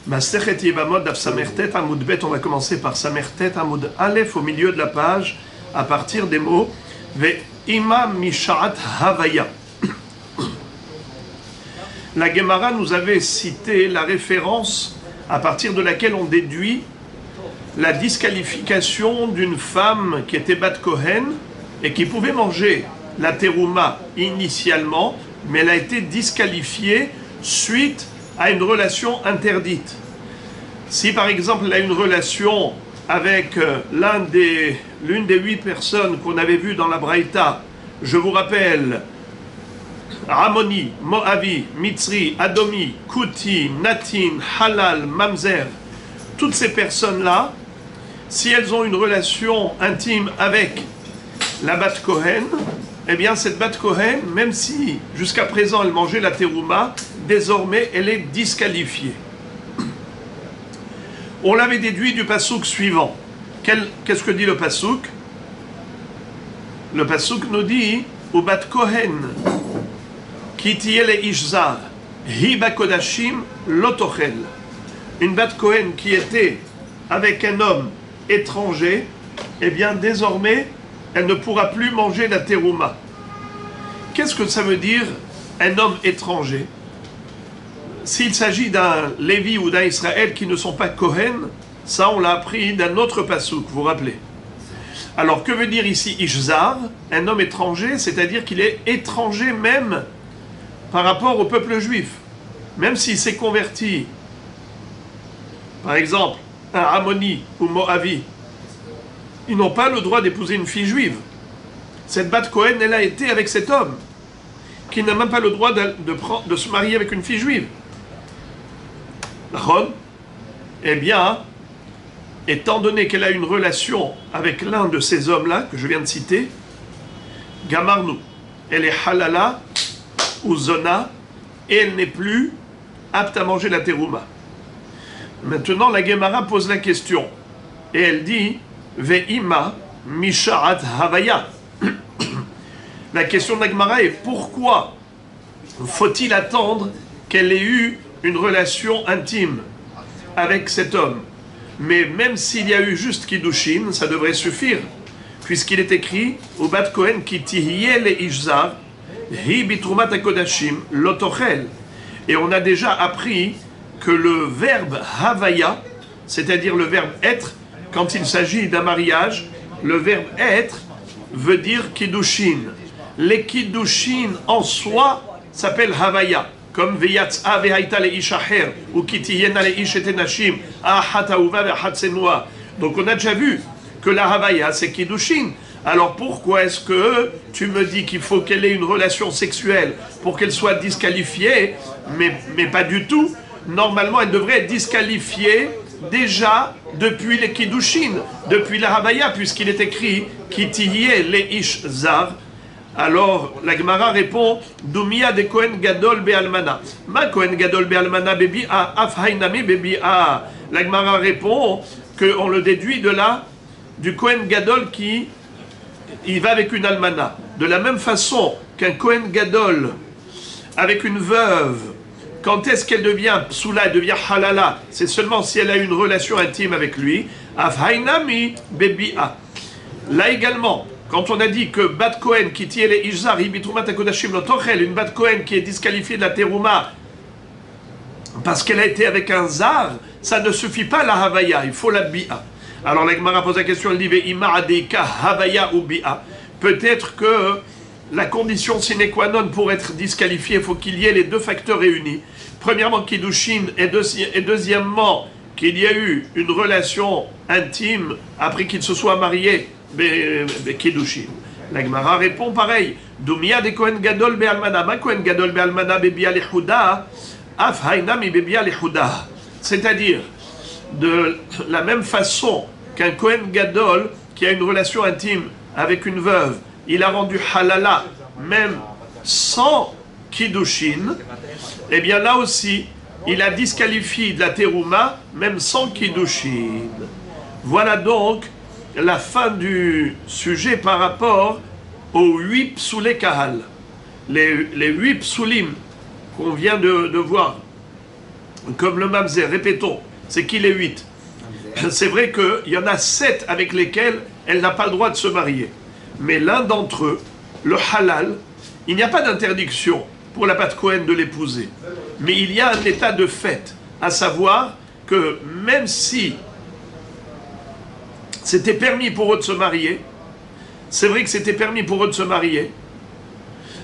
Masechet Yevamot Daf Samertet Amoud Bet, on va commencer par Samertet Amoud Aleph au milieu de la page, à partir des mots Ve'ima Mishat Havaya. La Gemara nous avait cité la référence à partir de laquelle on déduit la disqualification d'une femme qui était Bat Kohen et qui pouvait manger la terouma initialement, mais elle a été disqualifiée suite à une relation interdite. Si par exemple elle a une relation avec l'une des 8 personnes qu'on avait vues dans la Braïta, je vous rappelle, Ramoni, Moavi, Mitzri, Adomi, Kouti, Natin, Halal, Mamzer, toutes ces personnes-là, si elles ont une relation intime avec la Bat Kohen, eh bien cette Bat Kohen, même si jusqu'à présent elle mangeait la terouma, désormais elle est disqualifiée. On l'avait déduit du passouk suivant. Qu'est-ce que dit le passouk? Le passouk nous dit « Ubat Kohen ki tiyeh le'ishzar hi bakodashim lotochel » Une Bat Kohen qui était avec un homme étranger, eh bien désormais elle ne pourra plus manger la terouma. Qu'est-ce que ça veut dire un homme étranger? S'il s'agit d'un Lévi ou d'un Israël qui ne sont pas Kohen, ça on l'a appris d'un autre passouk, vous vous rappelez. Alors que veut dire ici Ishzar? Un homme étranger, c'est-à-dire qu'il est étranger même par rapport au peuple juif. Même s'il s'est converti, par exemple, un Ammoni ou Moavi, ils n'ont pas le droit d'épouser une fille juive. Cette Bat Kohen, elle a été avec cet homme, qui n'a même pas le droit de se marier avec une fille juive. Eh bien, étant donné qu'elle a une relation avec l'un de ces hommes-là, que je viens de citer, Gamarnou, elle est halala ou zona, et elle n'est plus apte à manger la terouma. Maintenant, la Gemara pose la question, et elle dit, Ve'ima misharat havaya. La question de la Gemara est pourquoi faut-il attendre qu'elle ait eu une relation intime avec cet homme? Mais même s'il y a eu juste Kiddushin, ça devrait suffire, puisqu'il est écrit Ubat Kohen ki tiyeh le'ishzar hi bitrumat hakodashim lotochel. Et on a déjà appris que le verbe havaya, c'est-à-dire le verbe être, quand il s'agit d'un mariage, le verbe être veut dire Kiddushin. Les Kiddushin en soi s'appellent havaya. Comme Veyatza vehaita leish acher ou kitiyena leish et nashim ahat ahuva ve'ahat senua. Donc on a déjà vu que la havaya c'est Kiddushin. Alors pourquoi est-ce que tu me dis qu'il faut qu'elle ait une relation sexuelle pour qu'elle soit disqualifiée? Mais pas du tout. Normalement elle devrait être disqualifiée déjà depuis les Kiddushin, depuis la havaya, puisqu'il est écrit kitiyeh leish zar. Alors, la Gemara répond Dumia de Kohen Gadol Be'almana. Ma Kohen Gadol Be'almana Bebi'a, Afhainami Bebi'a. La Gemara répond qu'on le déduit de là, du Kohen Gadol qui il va avec une almana. De la même façon qu'un Kohen Gadol avec une veuve, quand est-ce qu'elle devient psoula, elle devient halala? C'est seulement si elle a une relation intime avec lui. Afhainami Bebi'a. Là également, quand on a dit que Bat Kohen qui tient les Ishzar, Ibitrumat Hakodashim Lotochel, une Bat Kohen qui est disqualifiée de la terouma parce qu'elle a été avec un zar, ça ne suffit pas la havaya, il faut la bi'a. Alors la Gemara pose la question, elle dit Ve'ima adeka havaya ou bi'a. Peut-être que la condition sine qua non pour être disqualifié, il faut qu'il y ait les deux facteurs réunis. Premièrement, Kiddushin, et deuxièmement, qu'il y a eu une relation intime après qu'il se soit marié. Kiddushin. La Gemara répond pareil. Dumia de Kohen Gadol Be'almana. Ma Kohen Gadol Be'almana Bebi'a Lechuda. Af Hainami Bebi'a Lechuda. C'est-à-dire, de la même façon qu'un Kohen Gadol qui a une relation intime avec une veuve, il a rendu halala même sans Kiddushin, eh bien là aussi, il a disqualifié de la terouma même sans Kiddushin. Voilà donc la fin du sujet par rapport aux 8 psoulé kahal. Les 8 psoulim qu'on vient de voir comme le mamzer, répétons, c'est qui les 8? C'est vrai qu'il y en a 7 avec lesquels elle n'a pas le droit de se marier. Mais l'un d'entre eux, le halal, il n'y a pas d'interdiction pour la Bat Kohen de l'épouser. Mais il y a un état de fait, à savoir que même si c'était permis pour eux de se marier, c'est vrai que c'était permis pour eux de se marier,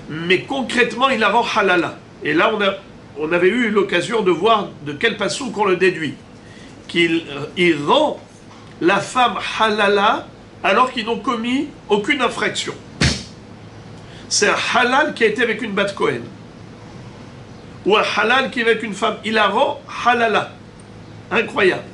mais concrètement, il la rend halala. Et là, on avait eu l'occasion de voir de quel passouk on le déduit. Qu'il rend la femme halala alors qu'ils n'ont commis aucune infraction. C'est un halal qui a été avec une bat Kohen. Ou un halal qui est avec une femme. Il la rend halala. Incroyable.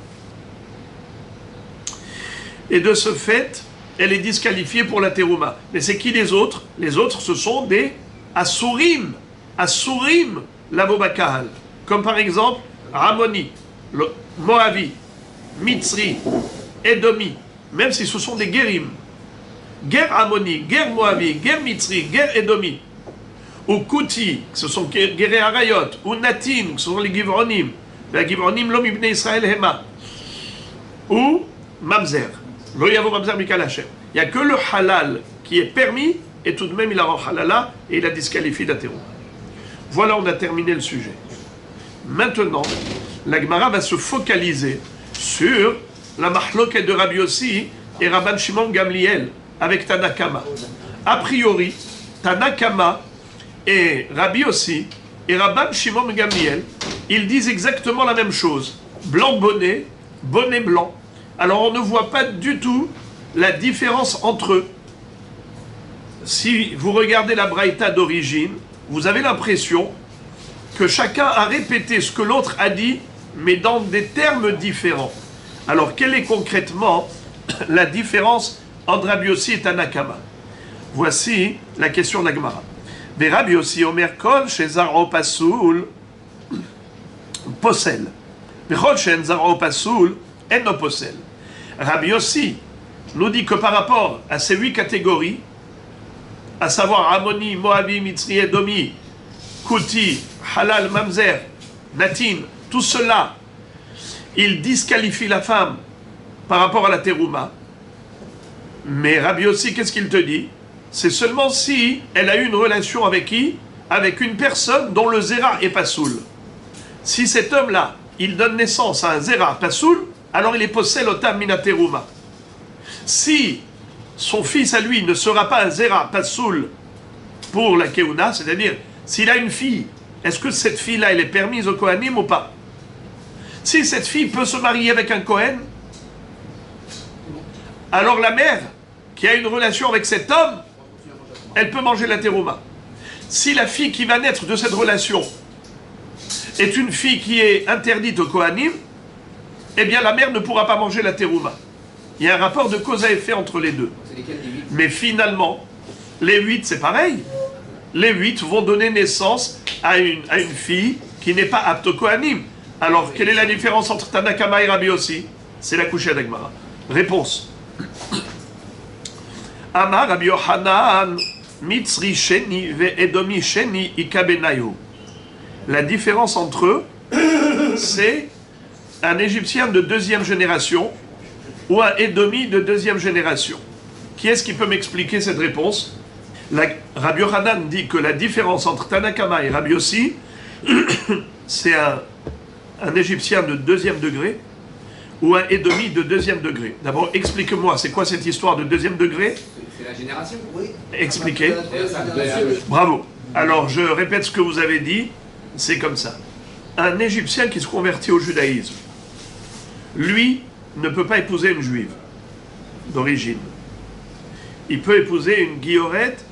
Et de ce fait, elle est disqualifiée pour la terouma. Mais c'est qui les autres? Les autres, ce sont des asurim. Asurim, l'avobakahal. Comme par exemple, Ramoni, le Moavi, Mitzri, Edomi, même si ce sont des guérim. Guerre Amoni, guerre Moavi, guerre Mitzri, guerre Edomi. Ou Kouti, ce sont guerre Arayot. Ou Natin, ce sont les Givronim. La Givronim, l'homme ibn Israël Hema. Ou Mamzer. Lo yavo Mamzer Mikal Hashem. Il n'y a que le halal qui est permis, et tout de même il a rend halala, et il a disqualifié la terreau. Voilà, on a terminé le sujet. Maintenant, la Gemara va se focaliser sur la mahloket de Rabbi Yossi et Rabban Shimon Gamliel avec Tanakama. A priori, Tanakama et Rabbi Yossi et Rabban Shimon Gamliel, ils disent exactement la même chose. Blanc bonnet, bonnet blanc. Alors on ne voit pas du tout la différence entre eux. Si vous regardez la Braïta d'origine, vous avez l'impression que chacun a répété ce que l'autre a dit, mais dans des termes différents. Alors, quelle est concrètement la différence entre Rabbi Yossi et Tanakama? Voici la question de la Gemara. Ve Rabbi Yossi omer kol shezaro pasoul posel. Vechol shezaro pasoul eno posel. Rabbi Yossi nous dit que par rapport à ces 8 catégories, à savoir Amoni, Moabi, Mitzri, Edomi, Kouti, Halal, Mamzer, Natin, tout cela, il disqualifie la femme par rapport à la terouma. Mais Rabbi Yossi, qu'est-ce qu'il te dit? C'est seulement si elle a eu une relation avec qui? Avec une personne dont le zéra est pasoul. Si cet homme-là, il donne naissance à un zéra pasoul, alors il est possède otam mina terouma. Si son fils à lui ne sera pas un zéra pasoul pour la keuna, c'est-à-dire s'il a une fille, est-ce que cette fille-là, elle est permise au Kohanim ou pas? Si cette fille peut se marier avec un Kohen, alors la mère qui a une relation avec cet homme, elle peut manger la terouma. Si la fille qui va naître de cette relation est une fille qui est interdite au Kohanim, eh bien la mère ne pourra pas manger la terouma. Il y a un rapport de cause à effet entre les deux. Mais finalement, les 8, c'est pareil. Les 8 vont donner naissance à une fille qui n'est pas apte au Kohanim. Alors, quelle est la différence entre Tanakama et Rabbi Yossi? C'est la couchée d'Agmara. Réponse. Amar Rabbi Yohanan, Mitzri Sheni ve Edomi Sheni Ikabenayu. La différence entre eux, c'est un Égyptien de 2e génération ou un Édomi de 2e génération. Qui est-ce qui peut m'expliquer cette réponse? Rabbi Yohanan dit que la différence entre Tanakama et Rabbi Yossi, c'est un Égyptien de 2e degré ou un Édomi de 2e degré. D'abord, explique-moi, c'est quoi cette histoire de 2e degré? C'est la génération, oui. Expliquez. Bravo. Alors, je répète ce que vous avez dit, c'est comme ça. Un Égyptien qui se convertit au judaïsme, lui, ne peut pas épouser une juive d'origine. Il peut épouser une guillorette,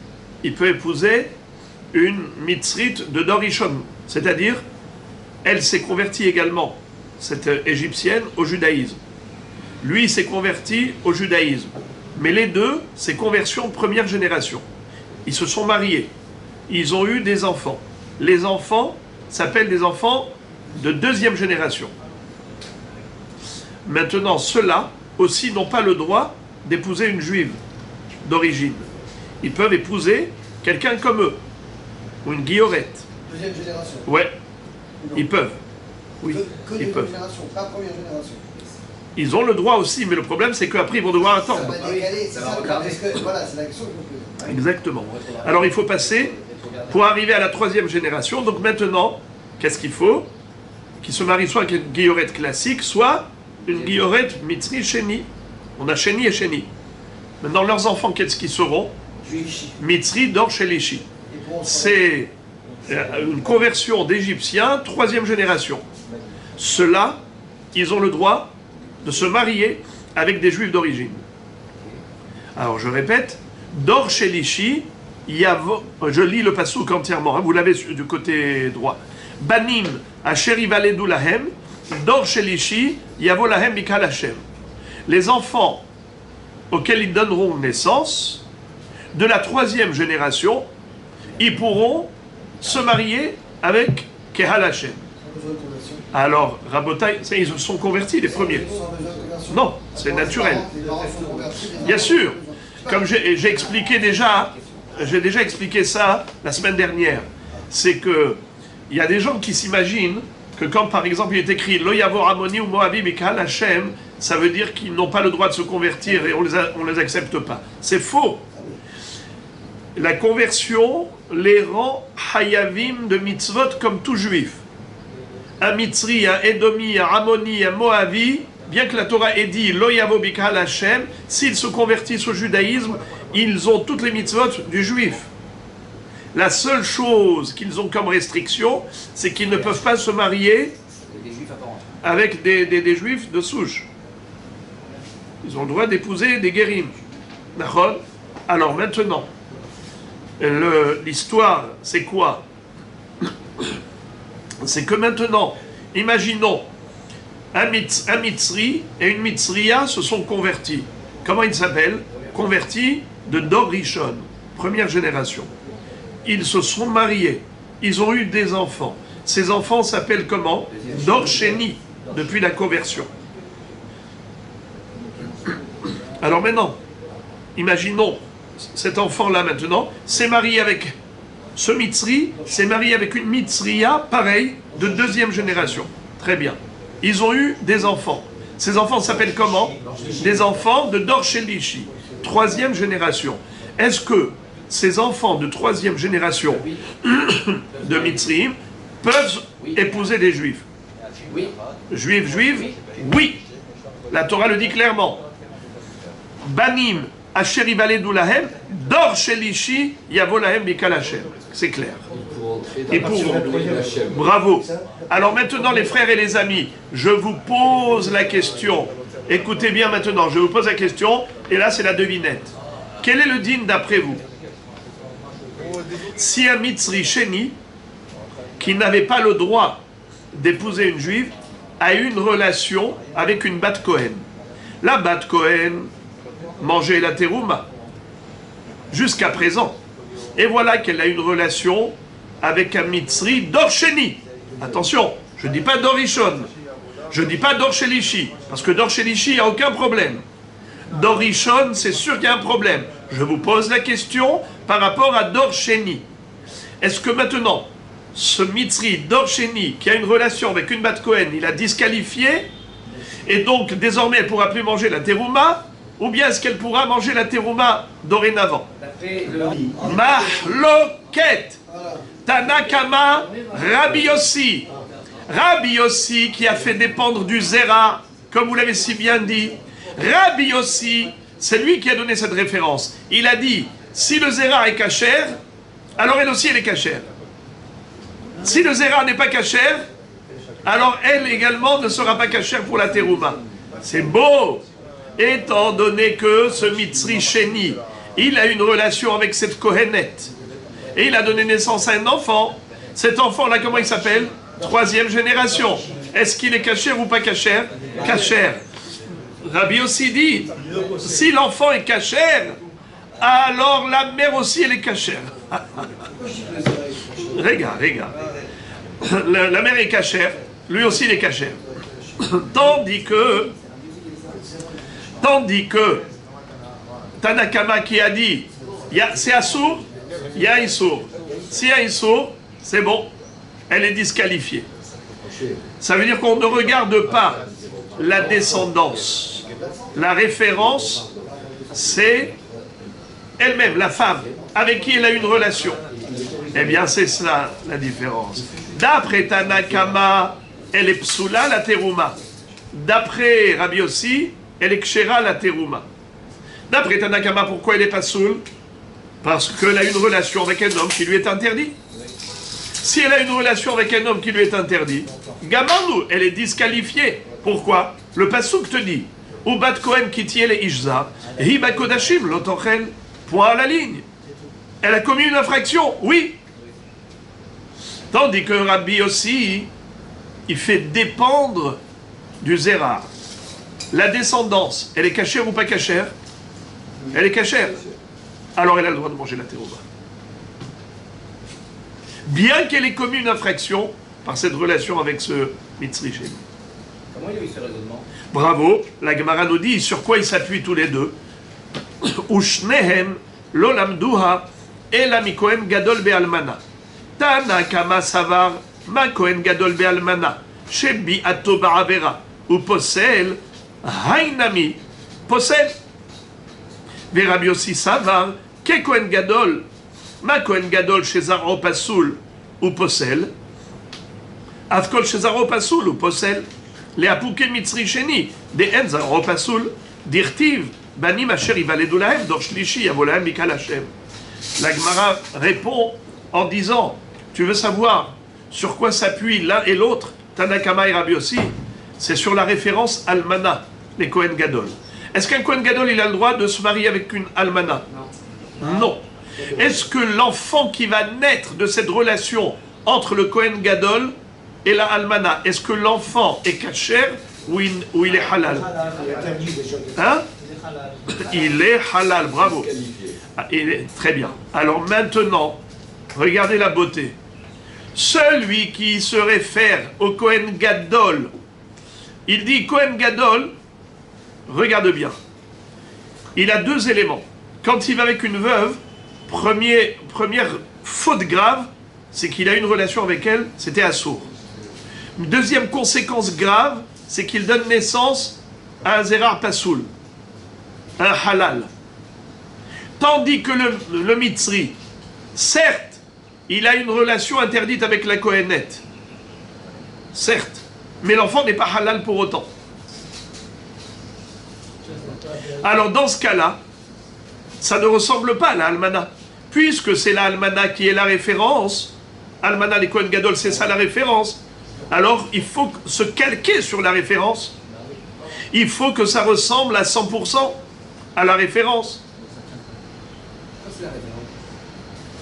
il peut épouser une mitzrite de Dorishon. C'est-à-dire, elle s'est convertie également, cette égyptienne, au judaïsme. Lui, il s'est converti au judaïsme. Mais les deux, c'est conversion de 1re génération. Ils se sont mariés. Ils ont eu des enfants. Les enfants s'appellent des enfants de 2e génération. Maintenant, ceux-là aussi n'ont pas le droit d'épouser une juive d'origine. Ils peuvent épouser quelqu'un comme eux, ou une guillorette. 2e génération. Ouais, ils peuvent. Oui, Que ils deuxième peuvent. génération, pas première génération. Ils ont le droit aussi, mais le problème c'est qu'après ils vont devoir Ça attendre. va décaler, c'est ça. Parce que, voilà, c'est la question que je me pose. Exactement. Alors il faut passer pour arriver à la troisième génération. Donc maintenant, qu'est-ce qu'il faut? Qu'ils se marient soit avec une guillorette classique, soit une guillorette Mitzri Sheni. On a Sheni et Sheni. Maintenant, leurs enfants, qu'est-ce qu'ils seront? Mitzri Dor Shelishi. C'est une conversion d'Égyptiens, troisième génération. Ceux-là, ils ont le droit de se marier avec des Juifs d'origine. Alors, je répète, Dor Shelishi, je lis le passouk entièrement, hein, vous l'avez du côté droit. Banim, Asher Ivaledou Lahem, Dor Shelishi, Yavo Lahem Mikal Hashem. Les enfants auxquels ils donneront naissance, de la troisième génération, ils pourront se marier avec Kehal Hashem. Alors, Rabotai, ils se sont convertis les premiers. Non, c'est naturel. Bien sûr, comme j'ai expliqué déjà, j'ai déjà expliqué ça la semaine dernière, c'est que il y a des gens qui s'imaginent que quand par exemple il est écrit Lo Yavor Amoni ou Moabi Mikal Hashem, ça veut dire qu'ils n'ont pas le droit de se convertir et on les accepte pas. C'est faux. La conversion les rend hayavim de mitzvot comme tout juif. Un Mitzri, un Edomi, un Amoni, un Moavi, bien que la Torah ait dit Lo Yavo Bikal Hashem, s'ils se convertissent au judaïsme, ils ont toutes les mitzvot du juif. La seule chose qu'ils ont comme restriction, c'est qu'ils ne peuvent pas se marier avec des juifs de souche. Ils ont le droit d'épouser des guérim. D'accord? Alors maintenant, l'histoire, c'est quoi? C'est que maintenant, imaginons, un Mitzri et une Mitzriya se sont convertis. Comment ils s'appellent? Convertis de Dor Rishon, première génération. Ils se sont mariés, ils ont eu des enfants. Ces enfants s'appellent comment? Dor Sheni, depuis la conversion. Alors maintenant, imaginons, cet enfant-là maintenant s'est marié avec ce Mitzri, s'est marié avec une Mitzriya, pareil, de deuxième génération. Très bien. Ils ont eu des enfants. Ces enfants s'appellent comment? Des enfants de Dor Shelishi, troisième génération. Est-ce que ces enfants de troisième génération de Mitzriim peuvent épouser des Juifs? Juifs, oui. La Torah le dit clairement. Banim, Asher Ivaledou Lahem, Dor Shelishi, Yavo Lahem Bikal Hashem. C'est clair. Et pour bravo. Alors maintenant, les frères et les amis, je vous pose la question. Écoutez bien maintenant, je vous pose la question, et là c'est la devinette. Quel est le din d'après vous? Si un Mitzri Sheni, qui n'avait pas le droit d'épouser une juive, a eu une relation avec une Bat Kohen. La Bat Kohen mangeait la terouma jusqu'à présent. Et voilà qu'elle a une relation avec un Mitzri Dor Sheni. Attention, je ne dis pas Dor Rishon, je ne dis pas Dor Shelishi, parce que Dor Shelishi, il n'y a aucun problème. Dor Rishon, c'est sûr qu'il y a un problème. Je vous pose la question par rapport à Dor Sheni. Est-ce que maintenant, ce Mitzri Dor Sheni, qui a une relation avec une Bat Kohen, il a disqualifié, et donc désormais elle ne pourra plus manger la terouma, ou bien est-ce qu'elle pourra manger la terouma dorénavant? Mahloket Tanakama Rabbi Yossi. Rabbi Yossi qui a fait dépendre du Zera, comme vous l'avez si bien dit. Rabbi Yossi, c'est lui qui a donné cette référence. Il a dit, si le Zera est cachère, alors elle aussi elle est cachère. Si le Zera n'est pas cachère, alors elle également ne sera pas cachère pour la terouma. C'est beau! Étant donné que ce Mitzri Sheni, il a une relation avec cette Kohenet, et il a donné naissance à un enfant. Cet enfant-là, comment il s'appelle? Troisième génération. Est-ce qu'il est cachère ou pas cachère? Cachère. Rabbi aussi dit, si l'enfant est cachère, alors la mère aussi, elle est cachère. Regarde. La mère est cachère, lui aussi, il est cachère. Tandis que Tanakama qui a dit, c'est Assour, il y a Issour. S'il y a Issour, c'est bon, elle est disqualifiée. Ça veut dire qu'on ne regarde pas la descendance. La référence, c'est elle-même, la femme, avec qui elle a une relation. Eh bien, c'est cela la différence. D'après Tanakama, elle est psoula la terouma. D'après Rabbi Yossi, elle est kshera la terouma. D'après Tanakama, pourquoi elle est pas soul? Parce qu'elle a une relation avec un homme qui lui est interdit. Si elle a une relation avec un homme qui lui est interdit, Gamanou, elle est disqualifiée. Pourquoi? Le passouk te dit, Ubat Kohen kitiel et ishza, hiba kodashim lotochel, point à la ligne. Elle a commis une infraction, oui. Tandis que Rabbi aussi, il fait dépendre du zérar. La descendance, elle est cachère ou pas cachère? Elle est cachère. Alors elle a le droit de manger la terouma. Bien qu'elle ait commis une infraction par cette relation avec ce Mitzri chez nous. Comment il a eu ce raisonnement? Bravo, la Gemara nous dit sur quoi ils s'appuient tous les deux. Ushnehem lo lamduha ela mi kohen gadol be'almana. Tana kama savar ma kohen gadol be'almana. Shebi ato ba'avera. Ou posel hainami posel. Rabbi Yossi savar ke kohen gadol ma kohen gadol shezaro pasoul ou posel. Afkol shezaro pasoul ou posel. Leapuke mitzri sheni de en zaro pasoul dirtiv banim asher ivaledu lahem dor shlishi yavo lahem mikal Hashem. La Gemara répond en disant, tu veux savoir sur quoi s'appuient l'un et l'autre, Tanakama et Rabbi Yossi? C'est sur la référence almana, les Kohen Gadol. Est-ce qu'un Kohen Gadol, il a le droit de se marier avec une almana? Non. Est-ce que l'enfant qui va naître de cette relation entre le Kohen Gadol et la almana, est-ce que l'enfant est kasher ou il est halal? Hein? Il est halal, bravo. Très bien. Alors maintenant, regardez la beauté. Celui qui se réfère au Kohen Gadol, il dit Kohen Gadol, regarde bien, il a deux éléments. Quand il va avec une veuve, première faute grave, c'est qu'il a une relation avec elle, c'était assourd. Deuxième conséquence grave, c'est qu'il donne naissance à un zérar pasoul, un halal. Tandis que le mitzri, certes, il a une relation interdite avec la kohénette, certes, mais l'enfant n'est pas halal pour autant. Alors dans ce cas-là, ça ne ressemble pas à la almana, puisque c'est la almana qui est la référence. Almana, les Kohen Gadol, c'est ça la référence. Alors il faut se calquer sur la référence. Il faut que ça ressemble à 100% à la référence.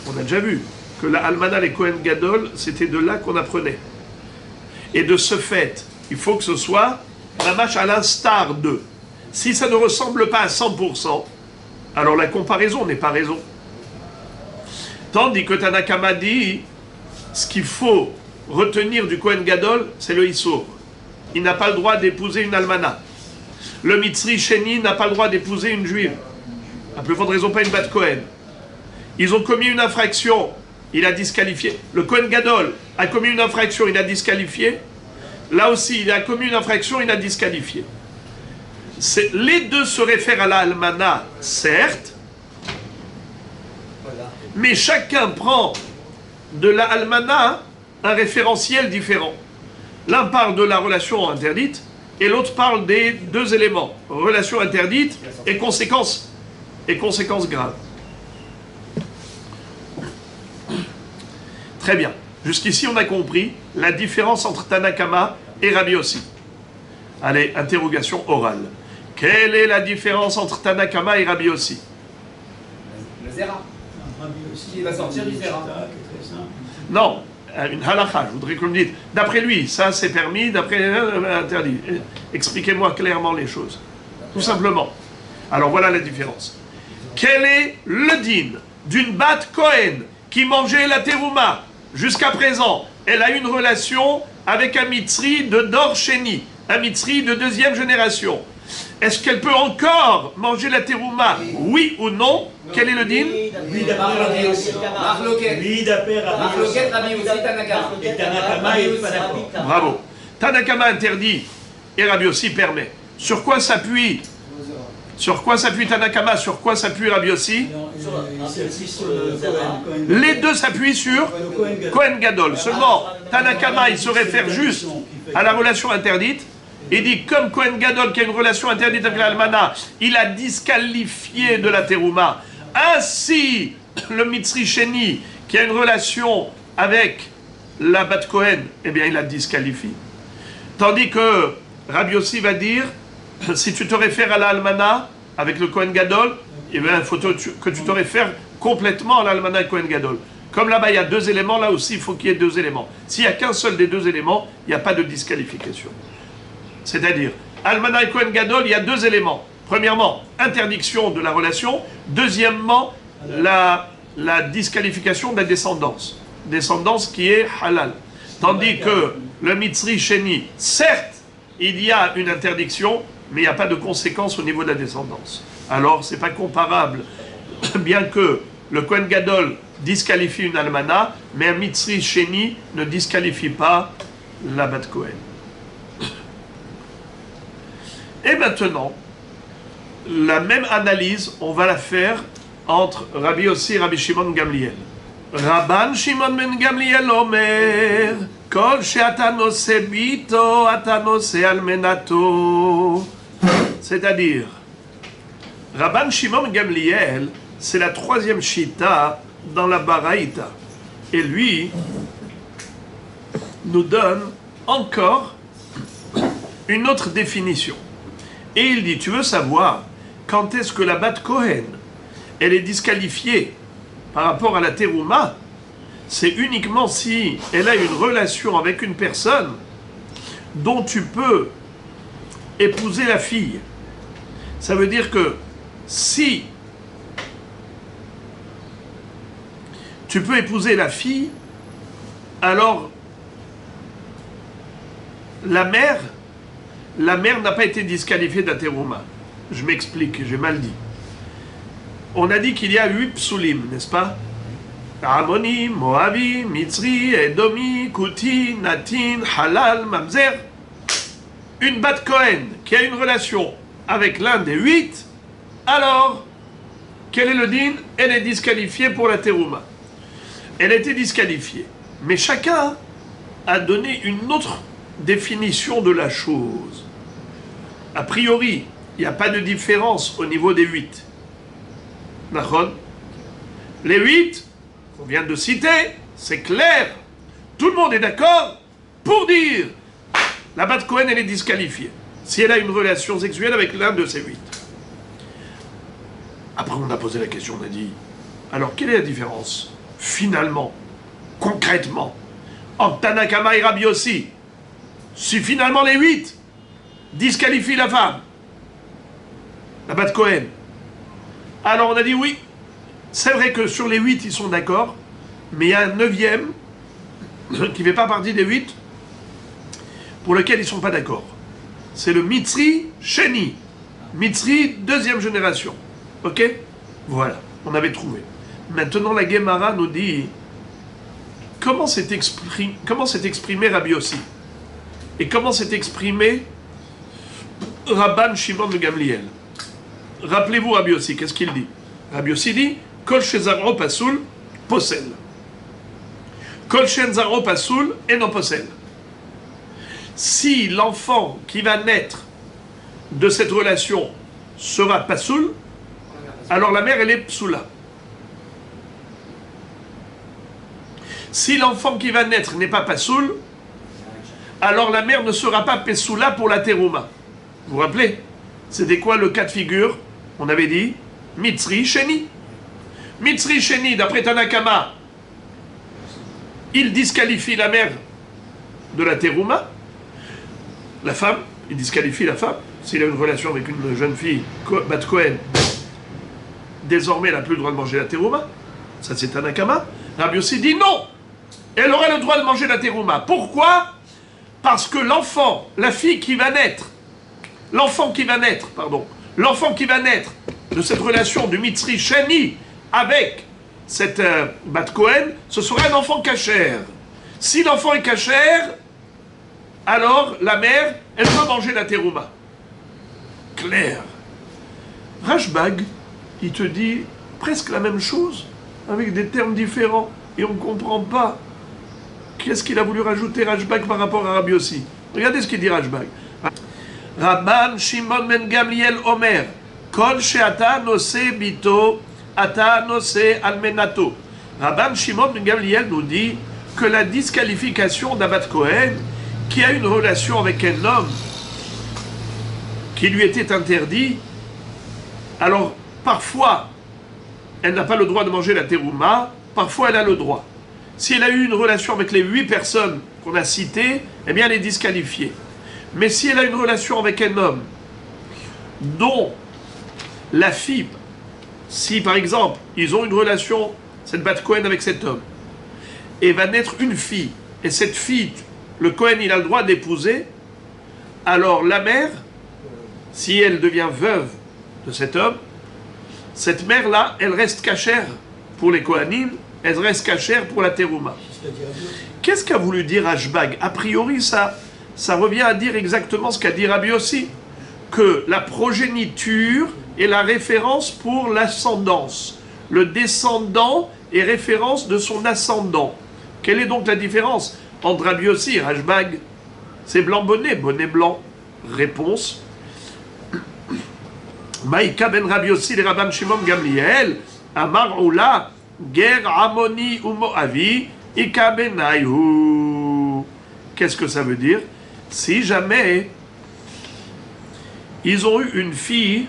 On a déjà vu que la almana, les Kohen Gadol, c'était de là qu'on apprenait. Et de ce fait, il faut que ce soit la mâche à l'instar de. Si ça ne ressemble pas à 100%, alors la comparaison n'est pas raison. Tandis que Tanakama dit, ce qu'il faut retenir du Kohen Gadol, c'est le Issour. Il n'a pas le droit d'épouser une almana. Le Mitzri Sheni n'a pas le droit d'épouser une juive. À plus forte raison, pas une Bat Kohen. Ils ont commis une infraction, il a disqualifié. Le Kohen Gadol a commis une infraction, il a disqualifié. Là aussi, il a commis une infraction, il a disqualifié. Les deux se réfèrent à la almana, certes, mais chacun prend de la almana un référentiel différent. L'un parle de la relation interdite et l'autre parle des deux éléments, relation interdite et conséquences graves. Très bien. Jusqu'ici, on a compris la différence entre Tanakama et Rabbi Yossi. Allez, interrogation orale. Quelle est la différence entre Tanakama et Rabbi Yossi? Le zéra. Qui va sortir du zéra. Non, une halakha, je voudrais que vous me dites. D'après lui, ça c'est permis, d'après interdit. Expliquez-moi clairement les choses. Tout simplement. Alors voilà la différence. Quel est le din d'une bat Kohen qui mangeait la terouma jusqu'à présent? Elle a une relation avec un mitzri de Dor Sheni, un mitzri de deuxième génération. est-ce qu'elle peut encore manger la terouma? Oui ou non? Quel est le din? Oui, d'après Rabbi Yossi. Marloquet. Oui, d'après Rabbi Yossi. Marloquet, Rabbi Yossi, Tanakama. Et Tanakama, il n'est pas d'accord. Bravo. Tanakama interdit et Rabbi Yossi permet. Sur quoi s'appuie? Sur quoi s'appuie Tanakama? Sur quoi s'appuie Rabbi Yossi? Celle-ci sur le Kohen. Les deux s'appuient sur Kohen Gadol. Seulement, Tanakama, il se réfère juste à la relation interdite. Il dit, comme Kohen Gadol, qui a une relation interdite avec l'Almana, il a disqualifié de la terouma. Ainsi, le Mitzri Sheni, qui a une relation avec la Bat Kohen, eh bien, il la disqualifie. Tandis que Rabbi Yossi va dire, si tu te réfères à l'Almana, avec le Kohen Gadol, eh bien, il faut que tu te réfères complètement à l'Almana et Kohen Gadol. Comme là-bas, il y a deux éléments, là aussi, il faut qu'il y ait deux éléments. S'il n'y a qu'un seul des deux éléments, il n'y a pas de disqualification. C'est-à-dire, Almana et Kohen Gadol, il y a deux éléments. Premièrement, interdiction de la relation. Deuxièmement, la disqualification de la descendance. Descendance qui est halal. Tandis que le Mitzri Sheni, certes, il y a une interdiction, mais il n'y a pas de conséquence au niveau de la descendance. Alors, ce n'est pas comparable. Bien que le Kohen Gadol disqualifie une Almana, mais un Mitzri Sheni ne disqualifie pas la Bat Kohen. Et maintenant, la même analyse, on va la faire entre Rabbi Yossi et Rabbi Shimon Gamliel. Rabban Shimon ben Gamliel Omer, Kol she'ata noseh bito, ata noseh almenato. C'est-à-dire, Rabban Shimon Gamliel, c'est la troisième shita dans la Baraïta. Et lui nous donne encore une autre définition. Et il dit, tu veux savoir quand est-ce que la Bat Kohen, elle est disqualifiée par rapport à la terouma? C'est uniquement si elle a une relation avec une personne dont tu peux épouser la fille. Ça veut dire que si tu peux épouser la fille, alors la mère n'a pas été disqualifiée de la terouma. Je m'explique, j'ai mal dit. On a dit qu'il y a 8 psulim, n'est-ce pas? Ammoni, Moavi, Mitzri, Edomi, Kouti, Natin, Halal, Mamzer. Une Bat Kohen qui a une relation avec l'un des 8, alors, quel est le din? Elle est disqualifiée pour la terouma. Elle a été disqualifiée. Mais chacun a donné une autre définition de la chose. A priori, il n'y a pas de différence au niveau des 8. D'accord? Les 8, qu'on vient de citer, c'est clair. Tout le monde est d'accord pour dire la Bat Kohen, elle est disqualifiée si elle a une relation sexuelle avec l'un de ces 8. Après, on a posé la question, on a dit, alors quelle est la différence, finalement, concrètement, entre Tanakama et Rabbi Yossi? Si finalement les 8 disqualifient la femme, la Bat Kohen, alors on a dit oui, c'est vrai que sur les 8 ils sont d'accord, mais il y a un 9e qui ne fait pas partie des 8 pour lequel ils ne sont pas d'accord. C'est le Mitzri Sheni. Mitzri, 2e génération. Ok? Voilà, on avait trouvé. Maintenant la Gemara nous dit comment s'est exprimé Rabbi Yossi et comment s'est exprimé Rabban Shimon de Gamliel. Rappelez-vous Rabbi Yossi, qu'est-ce qu'il dit? Rabbi Yossi dit Kol shezaro pasoul posel. Kol shezaro pasoul et non posel. Si l'enfant qui va naître de cette relation sera pasoul, alors la mère elle est psoula. Si l'enfant qui va naître n'est pas pasoul, alors la mère ne sera pas pessoula pour la terouma. Vous vous rappelez? C'était quoi le cas de figure? On avait dit Mitzri Sheni. Mitzri Sheni, d'après Tanakama, il disqualifie la mère de la terouma. La femme, il disqualifie la femme. S'il a une relation avec une jeune fille, Bat Kohen, désormais elle n'a plus le droit de manger la terouma. Ça c'est Tanakama. Rabbi Yossi dit non, elle aura le droit de manger la terouma. Pourquoi? Parce que l'enfant, la fille qui va naître l'enfant qui va naître de cette relation du Mitzri Shani avec cette Bat Cohen, ce sera un enfant cachère. Si l'enfant est cachère, alors la mère, elle peut manger la terouma. Clair. Rashbag, il te dit presque la même chose, avec des termes différents, et on ne comprend pas. Qu'est-ce qu'il a voulu rajouter Rashbag par rapport à Rabbi Yossi? Regardez ce qu'il dit Rashbag. Rabban Shimon ben Gamliel Omer, Kol she'ata noseh bito, ata noseh almenato. Rabban Shimon ben Gamliel nous dit que la disqualification d'Abat Cohen, qui a une relation avec un homme qui lui était interdit, alors parfois elle n'a pas le droit de manger la terouma, parfois elle a le droit. Si elle a eu une relation avec les 8 personnes qu'on a citées, eh bien elle est disqualifiée. Mais si elle a une relation avec un homme dont la fille, si par exemple ils ont une relation, cette Bat Cohen avec cet homme, et va naître une fille, et cette fille, le Cohen il a le droit d'épouser, alors la mère, si elle devient veuve de cet homme, cette mère-là, elle reste cachère pour les Kohanim, elle reste cachère pour la terouma. Qu'est-ce qu'a voulu dire Rashbag? A priori, ça revient à dire exactement ce qu'a dit Rabbi Yossi, que la progéniture est la référence pour l'ascendance. Le descendant est référence de son ascendant. Quelle est donc la différence entre Rabbi Yossi et Rashbag? C'est blanc bonnet, bonnet blanc. Réponse. Maïka ben Rabbi Yossi le Rabban Shimon Gamliel, Amar Oula, Ger Amoni ou Moavi, Ika benayhu. Qu'est-ce que ça veut dire? Si jamais ils ont eu une fille,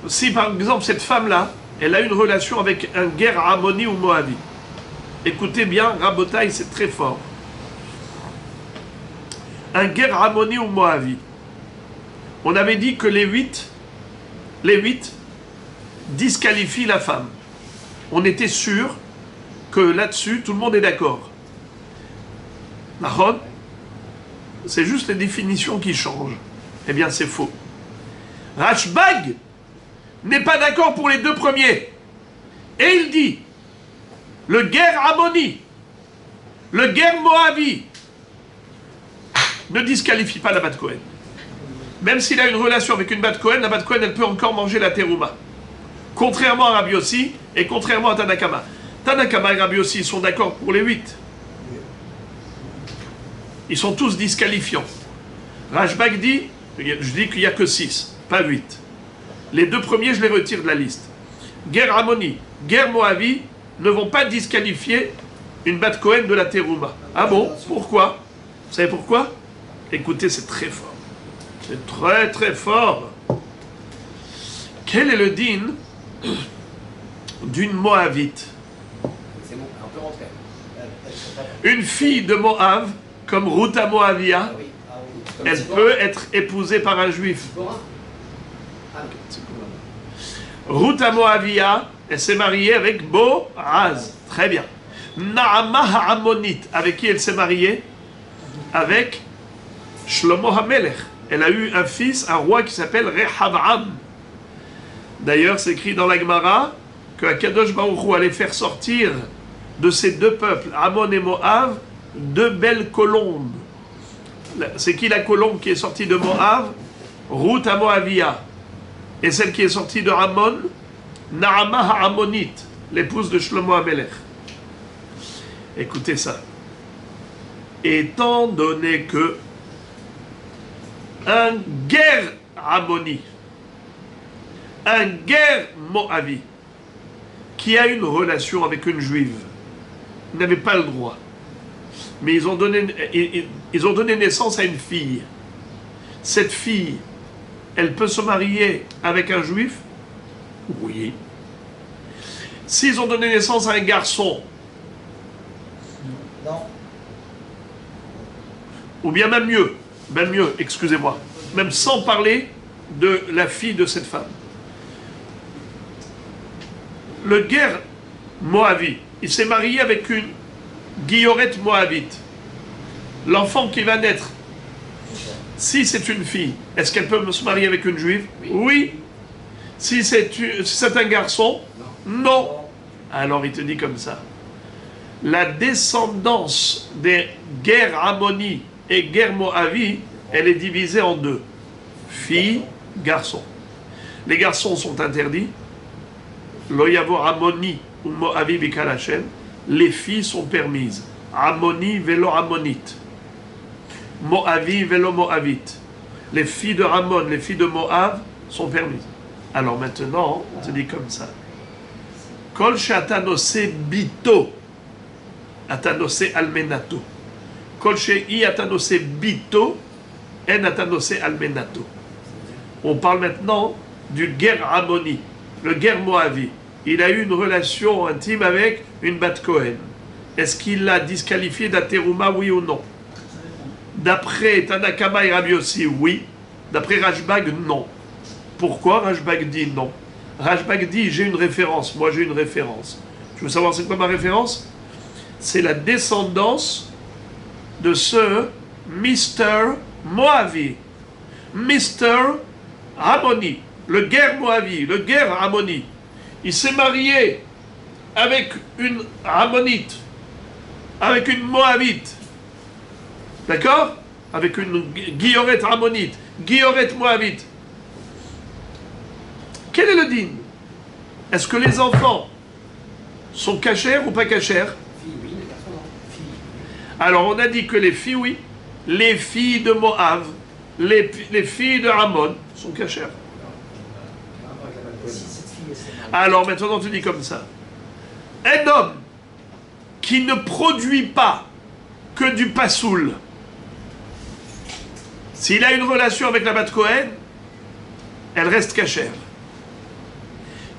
si par exemple cette femme-là, elle a une relation avec un Ger Amoni ou Moavi. Écoutez bien, Rabotai, c'est très fort. Un Ger Amoni ou Moavi. On avait dit que les 8 disqualifient la femme. On était sûr que là-dessus, tout le monde est d'accord. Nahon, c'est juste les définitions qui changent. Eh bien, c'est faux. Rashbag n'est pas d'accord pour les 2 premiers. Et il dit, le Ger Amoni, le Ger Moavi, ne disqualifie pas la Bat Cohen. Même s'il a une relation avec une Bat Cohen, la Bat Cohen, elle peut encore manger la terouma. Contrairement à Rabbi Yossi et contrairement à Tanakama. Tanakama et Rabbi Yossi, ils sont d'accord pour les 8. Ils sont tous disqualifiants. Rashbag dit, je dis qu'il n'y a que 6, pas 8. Les 2 premiers, je les retire de la liste. Ger Amoni, Ger Moavi ne vont pas disqualifier une Bat Cohen de la terouma. Ah bon? Pourquoi? Vous savez pourquoi? Écoutez, c'est très fort. C'est très très fort. Quel est le din d'une Moabite? C'est bon, on peut rentrer. Une fille de Moab, comme Ruta Moavia, Ah oui. Comme elle Tzipora. peut être épousée par un juif. Tzipora. Ruta Moavia, elle s'est mariée avec Boaz. Très bien. Naama Ha'amonit, avec qui elle s'est mariée? Avec Shlomo HaMelech. Elle a eu un fils, un roi qui s'appelle Rehavam. D'ailleurs, c'est écrit dans la Gemara que Akadosh Baruch Hu allait faire sortir de ces 2 peuples, Ammon et Moab, 2 belles colombes. C'est qui la colombe qui est sortie de Moab? Ruth à Moavia. Et celle qui est sortie de Ammon, Naama Ha'amonit, l'épouse de Shlomo HaMelech. Écoutez ça. Étant donné que un Ger Ammoni, un Ger Moavi, qui a une relation avec une juive, n'avait pas le droit. Mais ils ont donné naissance à une fille. Cette fille, elle peut se marier avec un juif? Oui. S'ils ont donné naissance à un garçon, Non. ou bien même mieux, excusez-moi, même sans parler de la fille de cette femme. Le Ger Moavi, il s'est marié avec une Guillorette Moabite. L'enfant qui va naître Si c'est une fille, est-ce qu'elle peut se marier avec une juive? Oui. Si c'est un garçon? Non. Alors il te dit comme ça. La descendance des guerres Ammoni et guerres Moavi, elle est divisée en deux. Filles, garçons. Les garçons sont interdits. Lo yavo Ammoni ou Moavi bikal Hashem. Les filles sont permises. Ammoni velo Ammonite. Moavi velo Moavite. Les filles de Ammon, les filles de Moab sont permises. Alors maintenant, on te dit comme ça. Kol she'atanose bito, atanose almenato. Kol she'i atanose bito, en atanose almenato. On parle maintenant du guerre Ammoni, le guerre Moavi. Il a eu une relation intime avec une Bat Kohen. Est-ce qu'il l'a disqualifié d'Ateruma, oui ou non? D'après Tanakama et Rabbi Yossi, oui. D'après Rashbag, non. Pourquoi Rashbag dit non? Rashbag dit j'ai une référence, moi j'ai une référence. Tu veux savoir c'est quoi ma référence? C'est la descendance de ce Mr. Moavi. Mr. Ammoni, le guerre Moavi, le guerre Ammoni. Il s'est marié avec une Ammonite, avec une Moabite. D'accord? Avec une Guillorette Ammonite, Guillorette Moabite. Quel est le din? Est-ce que les enfants sont cachers ou pas cachers? Alors on a dit que les filles, oui. Les filles de Moab, les filles de Ammon sont cachères. Alors maintenant tu dis comme ça. Un homme qui ne produit pas que du passoul, s'il a une relation avec la Bat Kohen, elle reste cachère.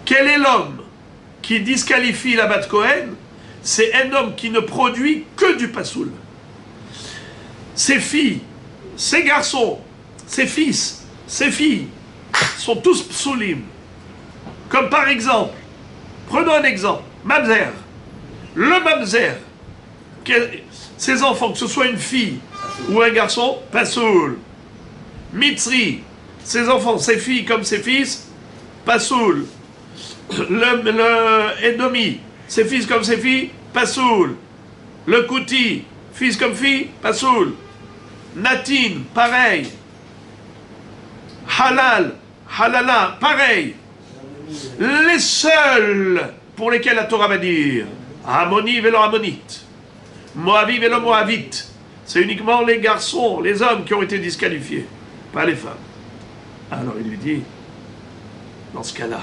Quel est l'homme qui disqualifie la Bat Kohen? C'est un homme qui ne produit que du passoul. Ses filles, ses garçons, ses fils, ses filles sont tous psoulim. Comme par exemple, prenons un exemple, Mamzer. Le Mamzer, ses enfants, que ce soit une fille ou un garçon, passoul. Mitzri, ses enfants, ses filles comme ses fils, passoul. Le Edomi, ses fils comme ses filles, passoul. Le Kouti, fils comme fille, passoul. Natin, pareil. Halal, halala, pareil. Les seuls pour lesquels la Torah va dire Ammoni velo Ammonite, Moavi velo Moavite, c'est uniquement les garçons, les hommes qui ont été disqualifiés, pas les femmes. Alors il lui dit, dans ce cas-là,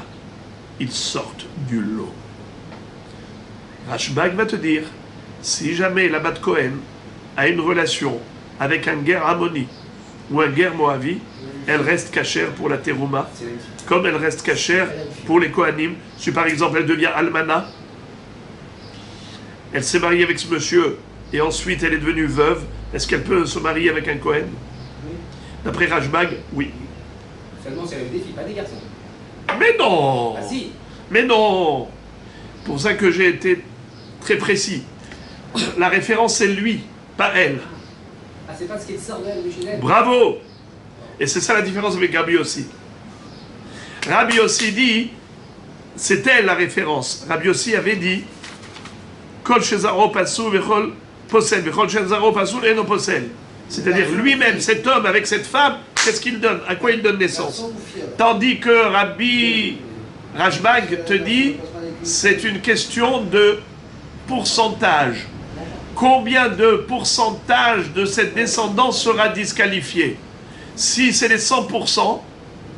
ils sortent du lot. Rashbag va te dire, si jamais la Bat Kohen a une relation avec un guerre Ammoni ou un guerre Moavi, elle reste cachère pour la Teruma, comme elle reste cachère pour les Kohanim. Si par exemple elle devient Almana, elle s'est mariée avec ce monsieur et ensuite elle est devenue veuve, est-ce qu'elle peut se marier avec un Kohen? D'après Rashbag, oui. Seulement si elle avait des filles, pas des garçons. Mais non! Ah si! Mais non! Pour ça que j'ai été très précis. La référence c'est lui, pas elle. Ah, c'est pas ce qui sort d'elle, Michel. Bravo! Et c'est ça la différence avec Rabbi Yossi. Rabbi Yossi dit, c'est elle la référence. Rabbi Yossi avait dit, Kol shezaro pasul vechol posel, vechol shezaro pasul eno posel. C'est-à-dire lui-même, cet homme avec cette femme, qu'est-ce qu'il donne? À quoi il donne naissance? Tandis que Rabbi Rashbag te dit, c'est une question de pourcentage. Combien de pourcentage de cette descendance sera disqualifié? Si c'est les 100%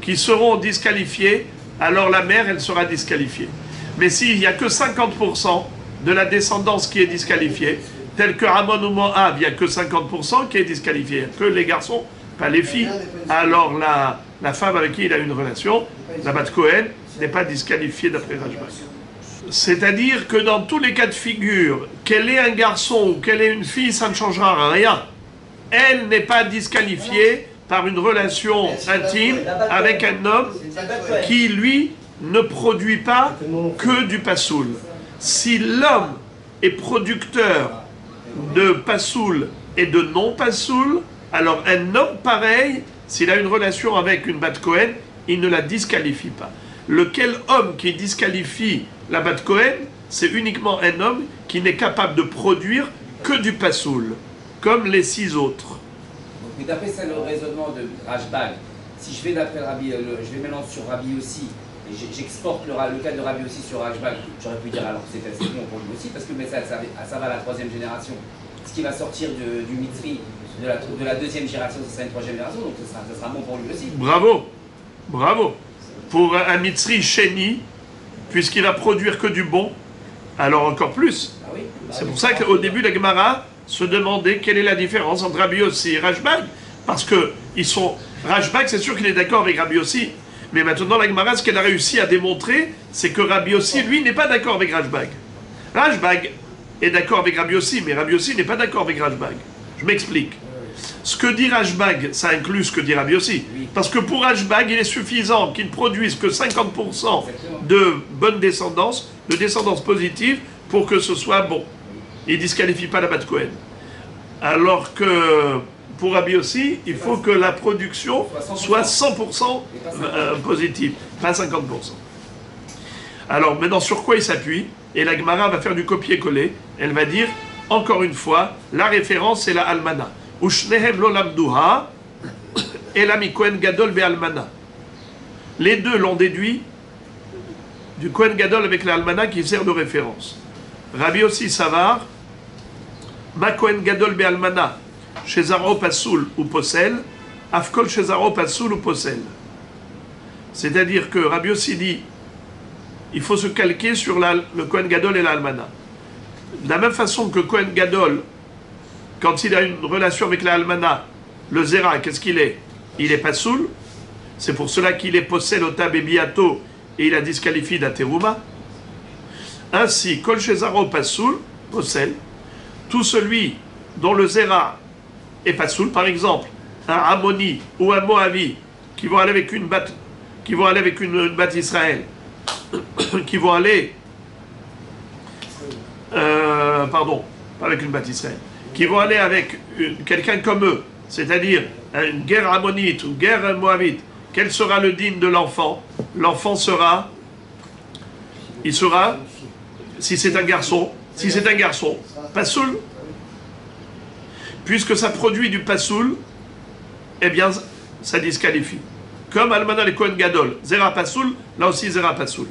qui seront disqualifiés, alors la mère, elle sera disqualifiée. Mais s'il n'y a que 50% de la descendance qui est disqualifiée, tel que Ammon ou Moab, il n'y a que 50% qui est disqualifié, que les garçons, pas les filles. Alors la femme avec qui il a une relation, la Bat Kohen, n'est pas disqualifiée d'après Rashbag. C'est-à-dire que dans tous les cas de figure, qu'elle ait un garçon ou qu'elle ait une fille, ça ne changera rien. Elle n'est pas disqualifiée par une relation intime avec un homme qui, lui, ne produit pas que du passoul. Si l'homme est producteur de passoul et de non-passoul, Alors un homme pareil, s'il a une relation avec une bat Cohen, il ne la disqualifie pas. Lequel homme qui disqualifie la bat Cohen, c'est uniquement un homme qui n'est capable de produire que du pasoul, comme les 6 autres. Mais d'après ça, le raisonnement de Rashbag, si je vais d'après Rabbi, je vais maintenant sur Rabbi aussi, et j'exporte le cas de Rabbi aussi sur Rashbag, j'aurais pu dire alors c'est bon pour lui aussi, parce que mais ça va à la 3e génération. Ce qui va sortir du Mitri, de la 2e génération, ce sera une 3e génération, donc ça sera bon pour lui aussi. Bravo, bravo. Pour un Mitzri Sheni, puisqu'il va produire que du bon, alors encore plus. Ah oui, c'est pour ça qu'au début, la Gemara se demandait quelle est la différence entre Rabbi Yossi et Rashbag. Parce que Rashbag, c'est sûr qu'il est d'accord avec Rabbi Yossi. Mais maintenant, la Gemara, ce qu'elle a réussi à démontrer, c'est que Rabbi Yossi, lui, n'est pas d'accord avec Rashbag. Rashbag est d'accord avec Rabbi Yossi, mais Rabbi Yossi n'est pas d'accord avec Rashbag. Je m'explique. Ce que dit Rashbag, ça inclut ce que dit Rabbi Yossi. Parce que pour Rashbag, il est suffisant qu'il ne produise que 50% de bonne descendance, de descendance positive, pour que ce soit bon. Il ne disqualifie pas la bat Cohen. Alors que pour Rabbi Yossi, il faut que la production soit 100% positive, pas 50%. Alors maintenant, sur quoi il s'appuie? Et la Gemara va faire du copier-coller. Elle va dire, encore une fois, la référence c'est la Almana. Ushnehem lo lamduha elami Kohen Gadol be Almana. Les deux l'ont déduit du Kohen Gadol avec la Almana qui sert de référence. Rabbi Yossi Savar, ma Kohen Gadol be Almana, chez Zaro Pasoul ou Posel, Afkol chez Zaro Pasoul ou Posel. C'est-à-dire que Rabbi Yossi dit, il faut se calquer sur le Kohen Gadol et la Almana. De la même façon que Kohen Gadol, quand il a une relation avec la Almana, le Zera, qu'est-ce qu'il est? Il est Pasoul. C'est pour cela qu'il est Posel, Otab et Biato, et il a disqualifié la Teruma. Ainsi, Kol Shezaro Pasoul, Posel, tout celui dont le Zera est Pasoul, par exemple, un Ammoni ou un Moavi, qui vont aller avec une bat Israël, qui vont aller, pardon, pas avec une bat Israël, qui vont aller avec quelqu'un comme eux, c'est-à-dire une guerre ammonite ou guerre moabite, quel sera le digne de l'enfant? L'enfant sera, si c'est un garçon, pasoul. Puisque ça produit du pasoul, eh bien, ça disqualifie. Comme Almana le Kohen Gadol, Zera pasoul, là aussi Zera pasoul.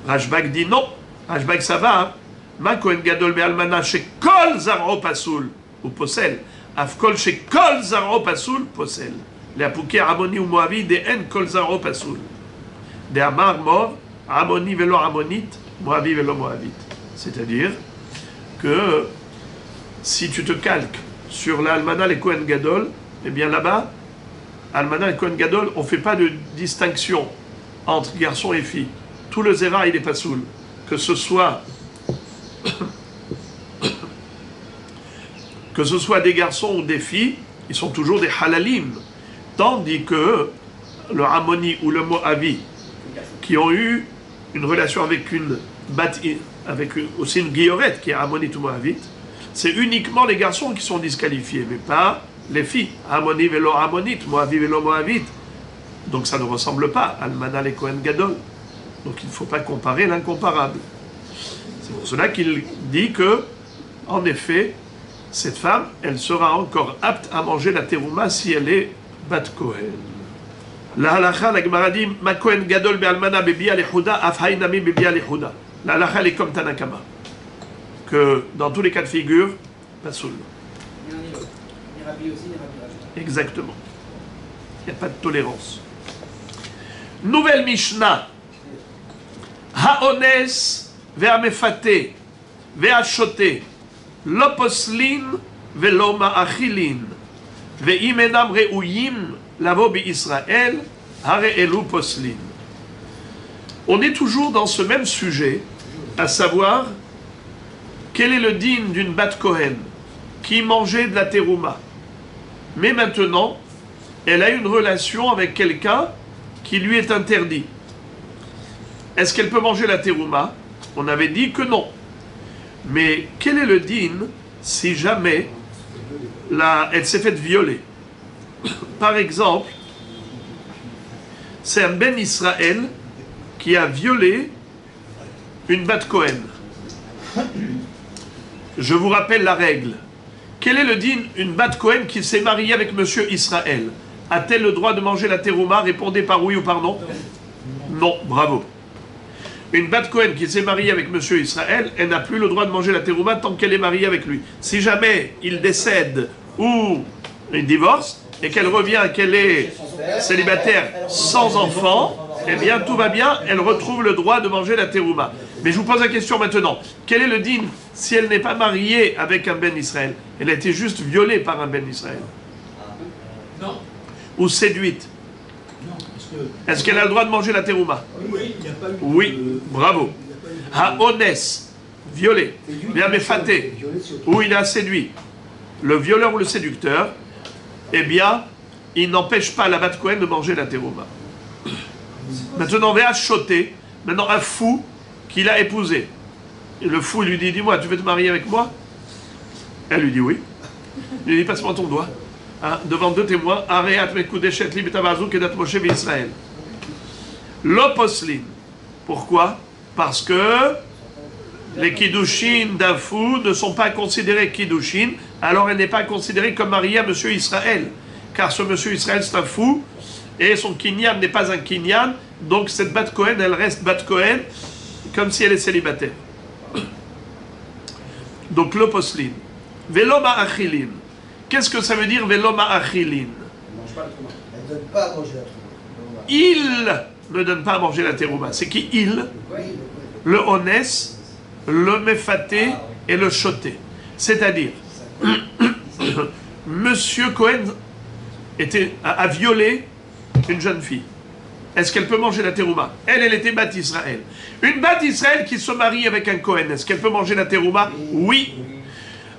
Rashbag dit non, Rashbag ça va, hein? Ma Kohen Gadol be Almana chez Kol Zaro pasoul, ou Posel, Afkol chez Kol Zaro pasoul, Posel. Les Apouké Amoni ou Moavi, des En Kol Zaro pasoul. Des Amar mort, Amoni velo Ammonite, Moavi velo Moavite. C'est-à-dire que si tu te calques sur l'Almana et Kohen Gadol, eh bien là-bas, Almana et Kohen Gadol, on ne fait pas de distinction entre garçons et filles. Tout le Zera, il est pasoul. Que ce soit des garçons ou des filles, ils sont toujours des halalim. Tandis que le Ammoni ou le Moavi, qui ont eu une relation avec aussi une guillorette qui est Ammonite ou Moavite, c'est uniquement les garçons qui sont disqualifiés, mais pas les filles. Ammoni velo Ammonite, Moavi velo Moavite. Donc ça ne ressemble pas à Almana et Kohen Gadol. Donc il ne faut pas comparer l'incomparable. C'est pour cela qu'il dit que, en effet, cette femme, elle sera encore apte à manger la terouma si elle est bat Kohen. La halacha, la Gemara dit, ma Kohen Gadol be Almana bebia lechuda, af hainami bebia lechuda. La halacha, elle est comme Tanakama. Que dans tous les cas de figure, pasoul. Ni l'un ni l'autre. Ni Rabbi aussi, ni Rabbi Rashbag. Exactement. Il n'y a pas de tolérance. Nouvelle Mishnah. Haones ve'amefate ve'ashote lo poslin ve'lo ma'achilin ve'im enam re'uyim lavo bi-Israël hare elu poslin. On est toujours dans ce même sujet, à savoir quel est le digne d'une bat Kohen qui mangeait de la terouma. Mais maintenant, elle a une relation avec quelqu'un qui lui est interdit. Est-ce qu'elle peut manger la terouma? On avait dit que non. Mais quel est le din si jamais elle s'est faite violer? par exemple, c'est un Ben Israël qui a violé une Bat Cohen. Je vous rappelle la règle. Quel est le din? Une Bat Cohen qui s'est mariée avec Monsieur Israël a-t-elle le droit de manger la terouma? Répondez par oui ou par non. Non, bravo. Une Bat Cohen qui s'est mariée avec Monsieur Israël, elle n'a plus le droit de manger la terouma tant qu'elle est mariée avec lui. Si jamais il décède ou il divorce et qu'elle revient, qu'elle est célibataire sans enfant, eh bien tout va bien, elle retrouve le droit de manger la terouma. Mais je vous pose la question maintenant. Quel est le din si elle n'est pas mariée avec un Ben Israël? Elle a été juste violée par un Ben Israël. Non. Ou séduite. Non, parce que... Est-ce qu'elle a le droit de manger la terouma? Oui, il n'y a pas eu... Oui, bravo. Ha-onès, violé. Bien méfaté, ou il a séduit. Le violeur ou le séducteur, eh bien, il n'empêche pas la Bat Cohen de manger la terouma. Maintenant, on va choter. Maintenant, un fou qu'il a épousé. Et le fou lui dit, dis-moi, tu veux te marier avec moi? Elle lui dit oui. Il lui dit, passe-moi ton doigt. Hein, devant deux témoins, Areat Mekudeshet li b'tavazu kedat Moshe v'Israël. L'oposlin. Pourquoi? Parce que les kiddushin d'un fou ne sont pas considérés kiddushin, alors elle n'est pas considérée comme mariée à Monsieur Israël. Car ce Monsieur Israël, c'est un fou, et son kinyan n'est pas un kinyan, donc cette Bat Cohen, elle reste Bat Cohen, comme si elle est célibataire. Donc l'oposlin. Veloma achilin. Qu'est-ce que ça veut dire veloma achilin? Elle ne donne pas à manger la terouma. Il ne donne pas à manger la terouma. C'est qui il? Le honès, le méfaté et le choté. C'est-à-dire, Monsieur Cohen a violé une jeune fille. Est-ce qu'elle peut manger la terouma? Elle était Bat Israël. Une Bat Israël qui se marie avec un Cohen, est-ce qu'elle peut manger la terouma? Oui.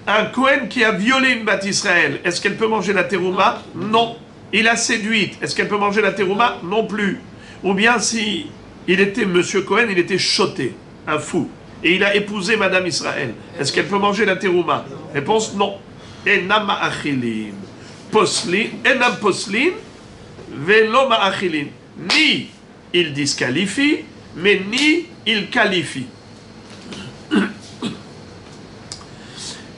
Un Cohen qui a violé une Bat Israël, est-ce qu'elle peut manger la terouma? Non. Il a séduite, est-ce qu'elle peut manger la terouma? Non plus. Ou bien si il était Monsieur Cohen, il était choté, un fou, et il a épousé Madame Israël, est-ce qu'elle peut manger la terouma? Réponse non. Enam ma'achilin. Poslin, enam poslin, velo ma'achilin. Ni il disqualifie, mais ni il qualifie.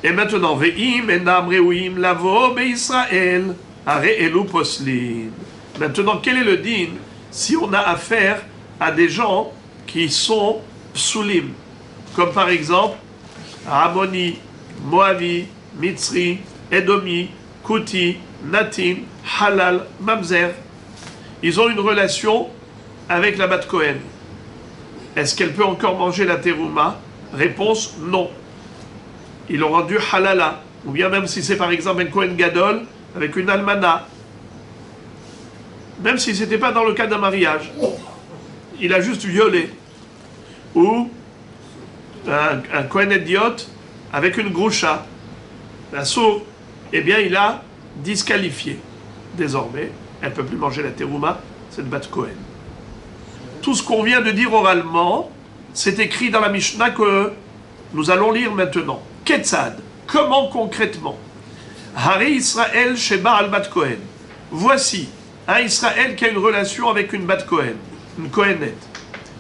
Et maintenant, ve'im enam reuim lavo be'Israël, are elu poslin. Maintenant, quel est le din si on a affaire à des gens qui sont psulim, comme par exemple Ammoni, Moavi, Mitzri, Edomi, Kouti, Natin, Halal, Mamzer. Ils ont une relation avec la Bat Cohen. Est-ce qu'elle peut encore manger la terouma? Réponse non. Ils l'ont rendu halala. Ou bien même si c'est par exemple un Cohen Gadol avec une almana. Même si ce n'était pas dans le cas d'un mariage. Il a juste violé. Ou un Cohen Idiot avec une groucha. Un sourd. Eh bien il a disqualifié. Désormais, elle ne peut plus manger la terouma, cette Bat Cohen. Tout ce qu'on vient de dire oralement, c'est écrit dans la Mishnah que nous allons lire maintenant. Ketzad, comment concrètement? Hari Israël Sheba al Bat Cohen. Voici un Israël qui a une relation avec une Bat Cohen, une Cohenette.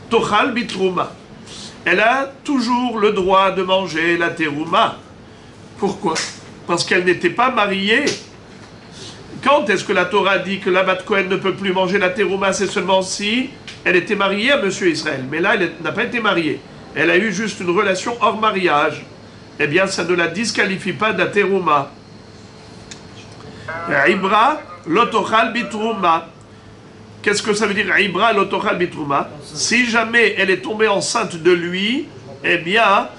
Tochal bitrouma. Elle a toujours le droit de manger la terouma. Pourquoi? Parce qu'elle n'était pas mariée. Quand est-ce que la Torah dit que la Bat Cohen ne peut plus manger la terouma? C'est seulement si elle était mariée à Monsieur Israël. Mais là, elle n'a pas été mariée. Elle a eu juste une relation hors mariage. Eh bien, ça ne la disqualifie pas de la terouma. Ibra lotochal bitrouma. Qu'est-ce que ça veut dire Ibra lotochal bitrouma? Si jamais elle est tombée enceinte de lui, eh bien,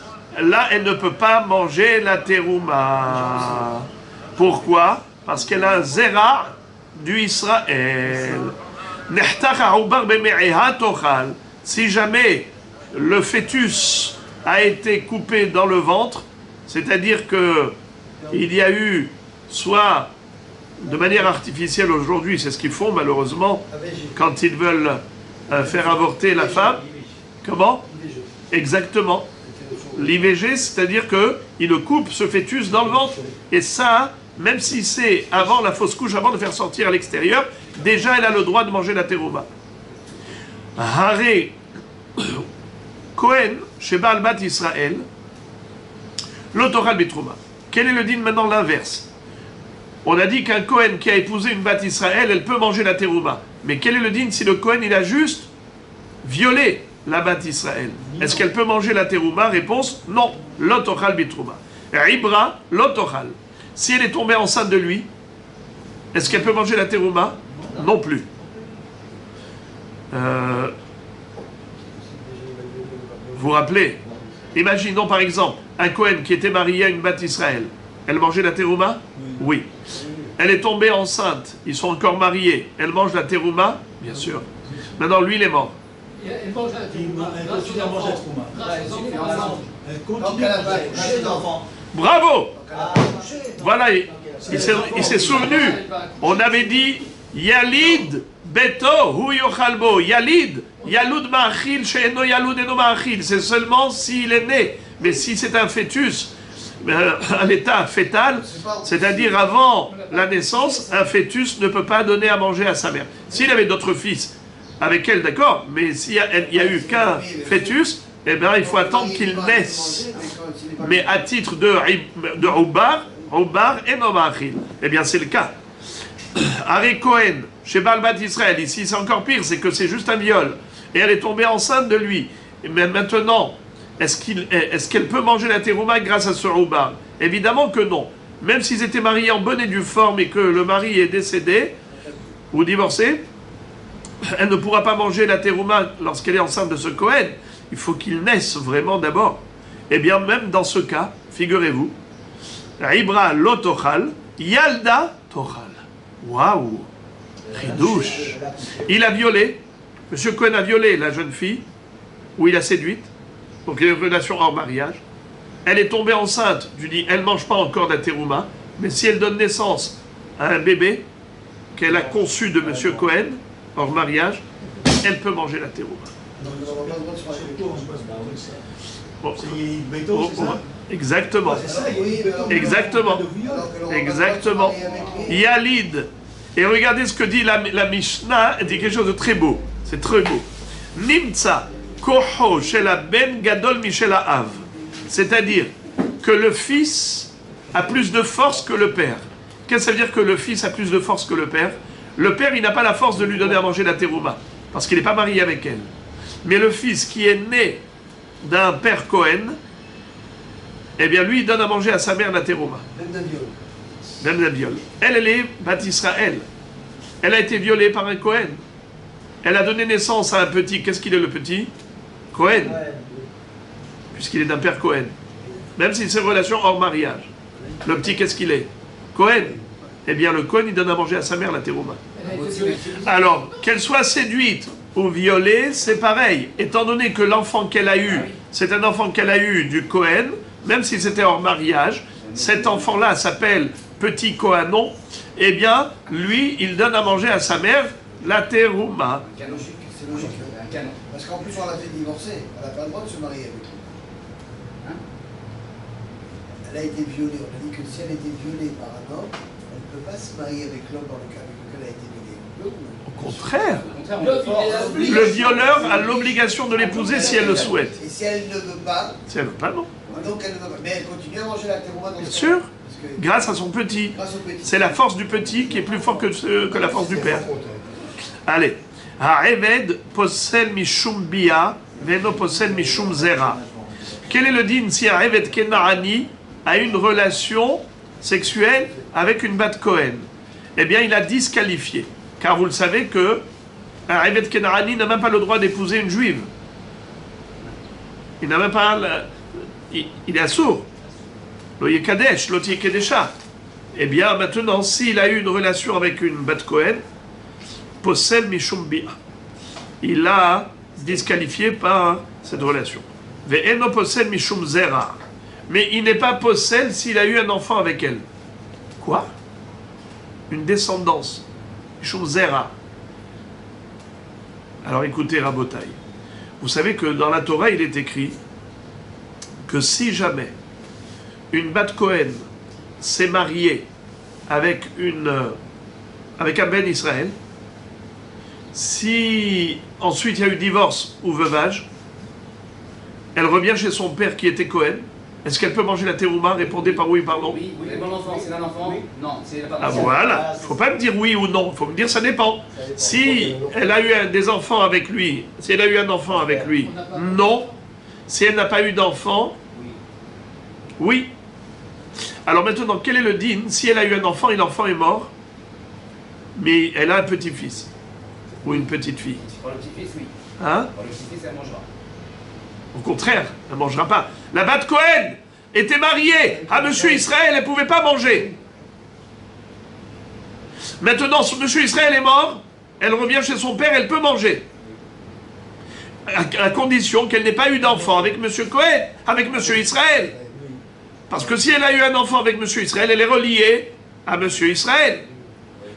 là, elle ne peut pas manger la terouma. Pourquoi? Parce qu'elle a un zera du Israël. Si jamais le fœtus a été coupé dans le ventre, c'est-à-dire que il y a eu, soit de manière artificielle aujourd'hui, c'est ce qu'ils font malheureusement, quand ils veulent faire avorter la femme. Comment? Exactement. L'IVG, c'est-à-dire qu'ils le coupent, ce fœtus, dans le ventre. Et ça, même si c'est avant la fausse couche, avant de faire sortir à l'extérieur, déjà elle a le droit de manger la terouma. Hare Kohen, chez Baal Bat Israël, l'autoral bitrouma. Quel est le din maintenant l'inverse? On a dit qu'un Kohen qui a épousé une Bat Israël, elle peut manger la terouma. Mais quel est le din si le Kohen il a juste violé la Bat Israël? Est-ce qu'elle peut manger la terouma? Réponse non. L'autoral bitrouma. Ibra, l'autoral. Si elle est tombée enceinte de lui, est-ce qu'elle peut manger la terouma? Non plus. Vous vous rappelez? Imaginons par exemple un Kohen qui était marié à une Bat Israël. Elle mangeait la terouma? Oui. Elle est tombée enceinte. Ils sont encore mariés. Elle mange la terouma? Bien sûr. Maintenant, lui, il est mort. Elle mange la terouma. Elle continue à manger la terouma. Elle Donc continue elle à a pas manger. accouché d'enfant. Bravo! Accouché. Voilà, il s'est souvenu. On avait dit Yalid Beto Hu Yochalbo. Yalid, Yalud Ma'achil, She'eno Yalud Eno Ma'achil. C'est seulement s'il est né. Mais si c'est un fœtus, à l'état fœtal, c'est-à-dire avant la naissance, un fœtus ne peut pas donner à manger à sa mère. S'il avait d'autres fils avec elle, d'accord, mais s'il n'y a eu qu'un fœtus, eh bien il faut attendre qu'il naisse. Mais à titre de Oubar et Nomachil, eh bien c'est le cas. Harry Cohen, chez Baal Bat Israël, ici c'est encore pire, c'est que c'est juste un viol. Et elle est tombée enceinte de lui. Mais maintenant, est-ce qu'elle peut manger la terouma grâce à ce Oubar? Évidemment que non. Même s'ils étaient mariés en bonne et due forme et que le mari est décédé ou divorcé, elle ne pourra pas manger la terouma lorsqu'elle est enceinte de ce Cohen. Il faut qu'il naisse vraiment d'abord. Eh bien, même dans ce cas, figurez-vous, Ibra lotochal, Yalda tochal. Waouh! Ridouche! Il a violé, Monsieur Cohen a violé la jeune fille, ou il a séduite, donc il y a une relation hors mariage. Elle est tombée enceinte, tu dis, elle ne mange pas encore de la terouma, mais si elle donne naissance à un bébé qu'elle a conçu de Monsieur Cohen, hors mariage, elle peut manger la terouma. Exactement. Exactement. Exactement. Yalid. Et regardez ce que dit la Mishnah, elle dit quelque chose de très beau. C'est très beau. Nimtsa koho shela ben gadol mishela av. C'est-à-dire que le fils a plus de force que le père. Qu'est-ce que ça veut dire que le fils a plus de force que le père? Le père, il n'a pas la force de lui donner à manger la terouma, parce qu'il n'est pas marié avec elle. Mais le fils qui est né d'un père Cohen, eh bien lui, il donne à manger à sa mère la terouma. Même d'un viol. Même d'un viol. Elle est Bat Israël. Elle a été violée par un Cohen. Elle a donné naissance à un petit. Qu'est-ce qu'il est le petit? Cohen. Puisqu'il est d'un père Cohen. Même si c'est une relation hors mariage. Le petit, qu'est-ce qu'il est? Cohen. Eh bien, le Cohen, il donne à manger à sa mère la terouma. Alors, qu'elle soit séduite ou violée, c'est pareil. Étant donné que l'enfant qu'elle a eu, c'est un enfant qu'elle a eu du Cohen, même si c'était hors mariage, cet enfant-là s'appelle Petit Kohanon, eh bien, lui, il donne à manger à sa mère la terouma. C'est logique. Un canon. Parce qu'en plus, on l'a fait divorcer. Elle n'a pas le droit de se marier avec lui. Elle a été violée. On a dit que si elle était violée par un homme, elle ne peut pas se marier avec l'homme dans le cas avec lequel elle a été violée. Au contraire, Au contraire, on est fort. le violeur a l'obligation de l'épouser si elle le souhaite. Et si elle ne veut pas, Si elle ne veut pas, non. donc elle ne veut pas. Mais elle continue à manger la terouma dans Bien ce sûr, cas. Parce que grâce à son petit. grâce au petit. C'est la force du petit qui est plus forte que la force du père. Allez. Ha'eved posel mishum bia, veno posel mishum zera. Quel est le din si un Eved Kena'ani a une relation sexuelle avec une Bat Cohen? Eh bien, il a disqualifié. Car vous le savez que un Eved Kena'ani n'a même pas le droit d'épouser une juive. Il n'a même pas... il est assourd. Lo yekadesh, lo yekedesha. Eh bien, maintenant, s'il a eu une relation avec une Bat Cohen, Posel Mishum Bia. Il l'a disqualifié par cette relation. Ve'eno Posel Mishum Zera. Mais il n'est pas Posel s'il a eu un enfant avec elle. Quoi? Une descendance. Mishum Zera. Alors écoutez, Rabotai. Vous savez que dans la Torah, il est écrit que si jamais une Bat Cohen s'est mariée avec un Ben Israël, si ensuite il y a eu divorce ou veuvage, elle revient chez son père qui était Cohen, est-ce qu'elle peut manger la terouma? Répondez par oui ou par non. Oui, c'est mon enfant, c'est un enfant. Oui. Non, c'est pas Ah voilà, il ne faut pas me dire oui ou non, il faut me dire ça dépend. Si elle a eu des enfants avec lui, si elle a eu un enfant avec lui, non. Si elle n'a pas eu d'enfant, oui. Alors maintenant, quel est le din? Si elle a eu un enfant et l'enfant est mort, mais elle a un petit-fils ou une petite fille. Pour le petit-fils, oui. Hein? Pour le petit-fils, elle mangera. Au contraire, elle ne mangera pas. La Bat Cohen était mariée à Monsieur Israël, elle ne pouvait pas manger. Maintenant, Monsieur Israël est mort, elle revient chez son père, elle peut manger. À condition qu'elle n'ait pas eu d'enfant avec Monsieur Cohen, avec Monsieur Israël. Parce que si elle a eu un enfant avec Monsieur Israël, elle est reliée à Monsieur Israël.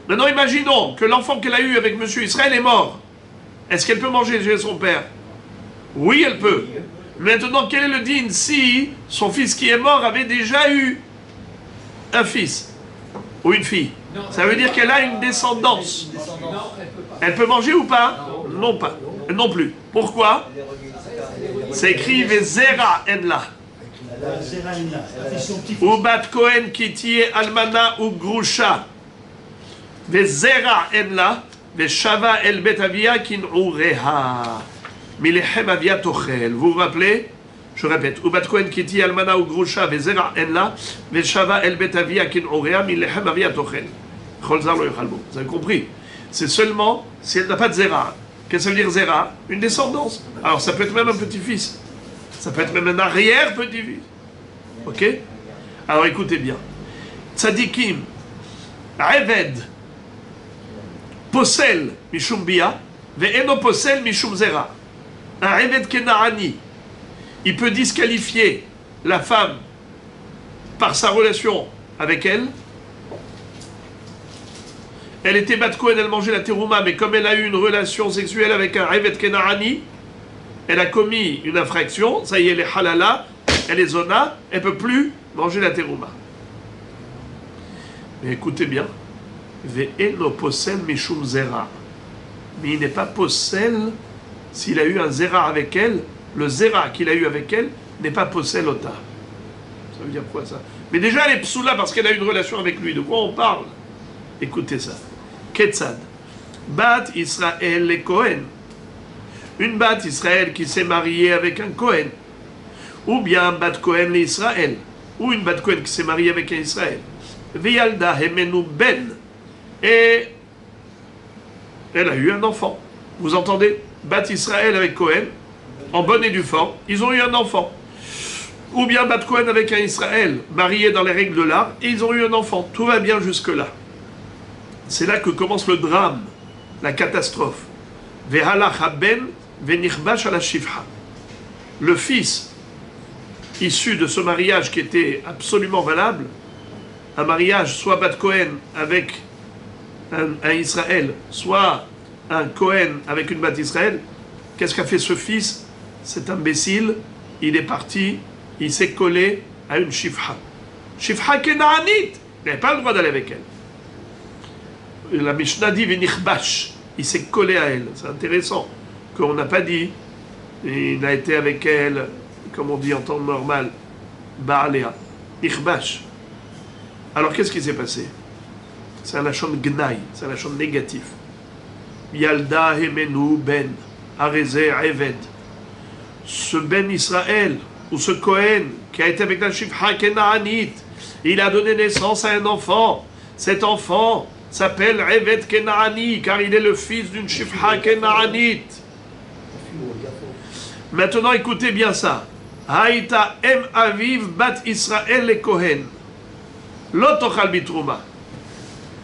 Maintenant, imaginons que l'enfant qu'elle a eu avec Monsieur Israël est mort. Est-ce qu'elle peut manger chez son père? Oui, elle peut. Maintenant, quel est le din si son fils qui est mort avait déjà eu un fils ou une fille? Ça veut dire qu'elle a une descendance. Elle peut manger ou pas? Non, pas. Non plus. Pourquoi? C'est écrit Vezera enla. Ou bat Cohen qui tie almana ou grusha. Vezera enla. Veshava el betavia kin ureha. Milechem avia tochel. Vous vous rappelez? Je répète. Ou bat Cohen qui tie almana ou grusha. Vezera enla. Veshava el betavia kin ureha. Milechem avia tochel. Cholzar lo yochalbo. Vous avez compris? C'est seulement si elle n'a pas de zera. Qu'est-ce que ça veut dire zera? Une descendance. Alors ça peut être même un petit-fils. Ça peut être même un arrière-petit-fils. Ok? Alors écoutez bien. Tzadikim, Eved, Posel, Mishum Bia, Ve'eno Posel, Mishum Zera. Un Eved Kenaani, il peut disqualifier la femme par sa relation avec elle. Elle était Bat Cohen, elle mangeait la terouma, mais comme elle a eu une relation sexuelle avec un Evet Kenaani, elle a commis une infraction, ça y est, elle est halala, elle est zona, elle ne peut plus manger la terouma. Mais écoutez bien, Ve'eno posel mishum zera. Mais il n'est pas posel s'il a eu un zera avec elle, le zera qu'il a eu avec elle n'est pas posel ota. Ça veut dire quoi ça? Mais déjà elle est psoula parce qu'elle a eu une relation avec lui. De quoi on parle? Écoutez ça. Ketzad. Bat Israël le Cohen. Une bat Israël qui s'est mariée avec un Cohen. Ou bien bat Cohen l'Israël. Ou une bat Cohen qui s'est mariée avec un Israël. Veyalda hemenu ben. Et elle a eu un enfant. Vous entendez? Bat Israël avec Cohen. En bonne et due forme. Ils ont eu un enfant. Ou bien Bat Cohen avec un Israël. Marié dans les règles de l'art. Et ils ont eu un enfant. Tout va bien jusque-là. C'est là que commence le drame, la catastrophe. Le fils issu de ce mariage qui était absolument valable, un mariage soit Bat Cohen avec un Israël, soit un Cohen avec une Bat Israël, qu'est-ce qu'a fait ce fils? Cet imbécile, il est parti, il s'est collé à une Shifha. Shifha Kenaanite, il n'avait pas le droit d'aller avec elle. La Mishnah dit Venichbash, il s'est collé à elle. C'est intéressant qu'on n'a pas dit, il a été avec elle, comme on dit en temps normal, Baalea, Nichbash. Alors qu'est-ce qui s'est passé? C'est un lachon gnaï, c'est un lachon négatif. Yalda hemenu ben, areze eved. Ce ben Israël, ou ce Cohen, qui a été avec la Shifha Kenaanite, il a donné naissance à un enfant. Cet enfant s'appelle Evet Kenaani, car il est le fils d'une Shifha Kenaanite. Maintenant, écoutez bien ça. Haïta em aviv bat Israël le Kohen. Lotochal bitrouma.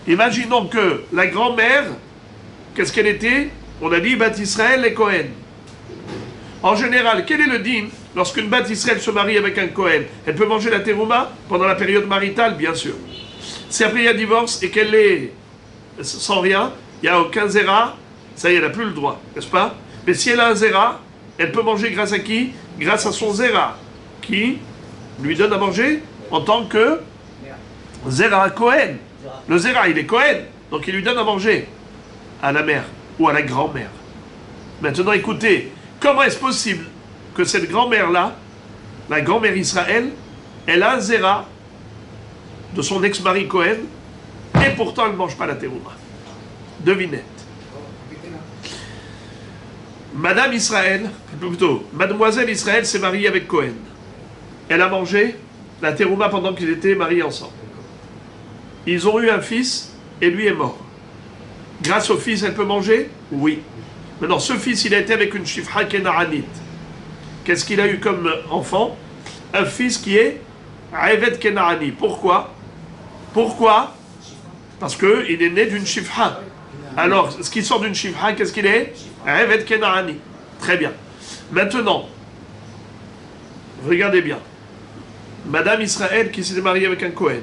Imaginons que la grand-mère, qu'est-ce qu'elle était? On a dit bat Israël le Kohen. En général, quel est le din lorsqu'une bat Israël se marie avec un Kohen? Elle peut manger la terouma pendant la période maritale, bien sûr. Si après il y a divorce et qu'elle est sans rien, il n'y a aucun zéra, ça y est, elle n'a plus le droit, n'est-ce pas? Mais si elle a un zéra, elle peut manger grâce à qui? Grâce à son zéra, qui lui donne à manger en tant que zéra Cohen. Le Zera, il est Cohen, donc il lui donne à manger à la mère ou à la grand-mère. Maintenant, écoutez, comment est-ce possible que cette grand-mère-là, la grand-mère Israël, elle a un Zera de son ex-mari Cohen, et pourtant elle ne mange pas la terouma. Devinette. Madame Israël, plutôt, Mademoiselle Israël s'est mariée avec Cohen. Elle a mangé la terouma pendant qu'ils étaient mariés ensemble. Ils ont eu un fils et lui est mort. Grâce au fils, elle peut manger? Oui. Maintenant, ce fils, il a été avec une shifra kenaranite. Qu'est-ce qu'il a eu comme enfant? Un fils qui est Eved Kenarani. Pourquoi? Pourquoi? Parce qu'il est né d'une shifra. Alors, ce qui sort d'une shifra, qu'est-ce qu'il est? Eved Kenarani. Très bien. Maintenant, regardez bien. Madame Israël qui s'est mariée avec un Cohen.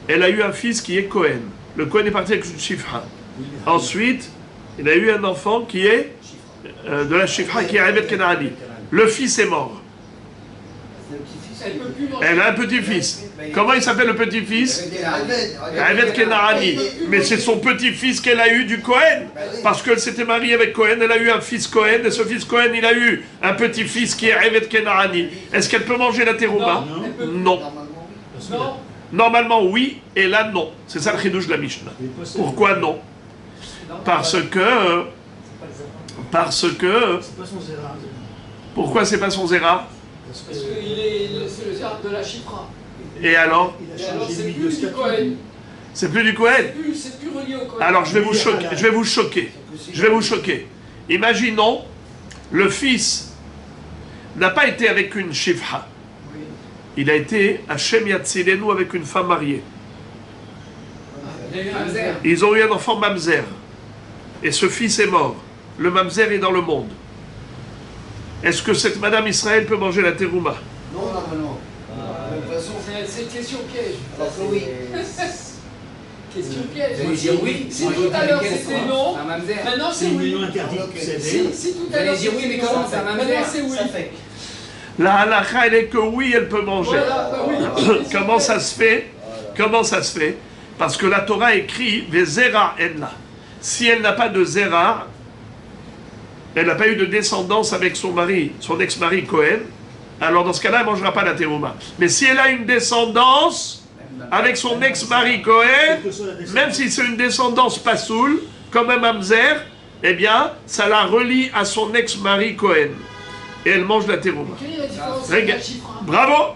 Elle a eu un fils qui est Cohen. Le Cohen est parti avec une shifra. Ensuite, il a eu un enfant qui est de la shifra qui est Eved Kenarani. Le fils est mort. Elle a un petit-fils. Comment il s'appelle le petit-fils? Eved Kenarani. Mais c'est son petit-fils qu'elle a eu du Cohen. Parce qu'elle s'était mariée avec Cohen, elle a eu un fils Cohen. Et ce fils Cohen, il a eu un petit-fils qui est Eved Kenarani. Est-ce qu'elle peut manger la terouma? Non. Non. Normalement, oui. Et là, non. C'est ça le chidouche de la Mishnah. Pourquoi non? Parce que... C'est pas son zéra. Pourquoi c'est pas son zéra? Parce que c'est le zéra de la chifra. Et alors? Il a Et alors changé c'est de plus du statut. Cohen. C'est plus du Cohen? C'est plus relié au Cohen. Alors je vais vous choquer. Je vais vous choquer. Je vais vous choquer. Imaginons, le fils n'a pas été avec une shifra. Il a été à Shem Yatzilenu avec une femme mariée. Il y a eu un zéra. Ils ont eu un enfant mamzer. Et ce fils est mort. Le mamzer est dans le monde. Est-ce que cette Madame Israël peut manger la terouma? Non, normalement. De toute façon, C'est une question piège. alors que oui. Question piège. J'allais dire oui. Si tout à l'heure c'était non, Un mamzer. maintenant c'est C'est une oui. union interdite. Ok. Si tout à J'allais l'heure dire oui, mais comment ça, maintenant mamzer? c'est oui. Ça fait. La halakha, elle est que oui, elle peut manger. Voilà, bah oui. Comment ça se fait? Comment ça se fait? Parce que la Torah écrit Vezera enla. Si elle n'a pas de zera, elle n'a pas eu de descendance avec son mari, son ex-mari Cohen, alors dans ce cas-là, elle ne mangera pas la terouma. Mais si elle a une descendance avec son ex-mari Cohen, même si c'est une descendance pasoul, comme un mamzer, eh bien, ça la relie à son ex-mari Cohen. Et elle mange la terouma. Quelle est la différence avec la chifra? Bravo!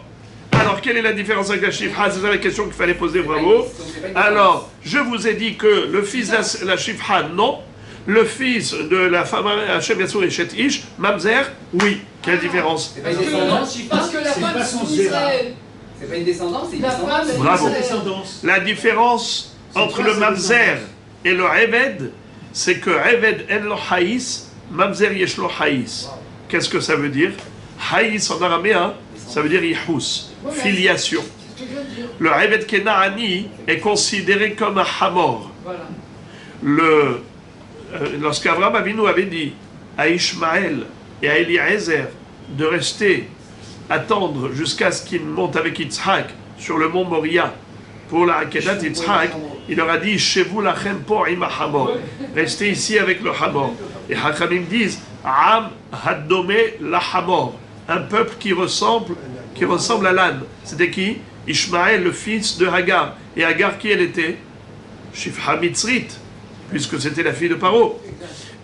Alors, quelle est la différence avec la chifra? C'est ça la question qu'il fallait poser, bravo. Alors, je vous ai dit que le fils de la chifra, non. Le fils de la femme Hachem Yatsur et Chet Ish, mamzer, oui. Quelle différence? C'est pas une descendance. Parce que la C'est femme pas son d'Israël, C'est pas une descendance, c'est une la descendance. femme Bravo. Descendance. La différence entre le mamzer et le Eved, c'est que Eved en lo haïs, mamzer yesh lo haïs. Qu'est-ce que ça veut dire? Haïs en araméen, ça veut dire yihous, filiation. c'est ce que je viens de dire. Le Eved Kenaani est considéré comme un hamor. Voilà. Lorsqu'Abraham Avinu avait dit à Ishmaël et à Eliezer de rester, attendre jusqu'à ce qu'ils montent avec Yitzhak sur le mont Moria pour la Akedat Yitzhak, il leur a dit Shevu lachem po im hamor. Restez ici avec le hamor. Et Hachamim disent Am haddome la hamor. Un peuple qui ressemble à l'âne. C'était qui? Ishmaël, le fils de Hagar. Et Hagar, qui elle était? Shifra Mitzrit, puisque c'était la fille de Paro.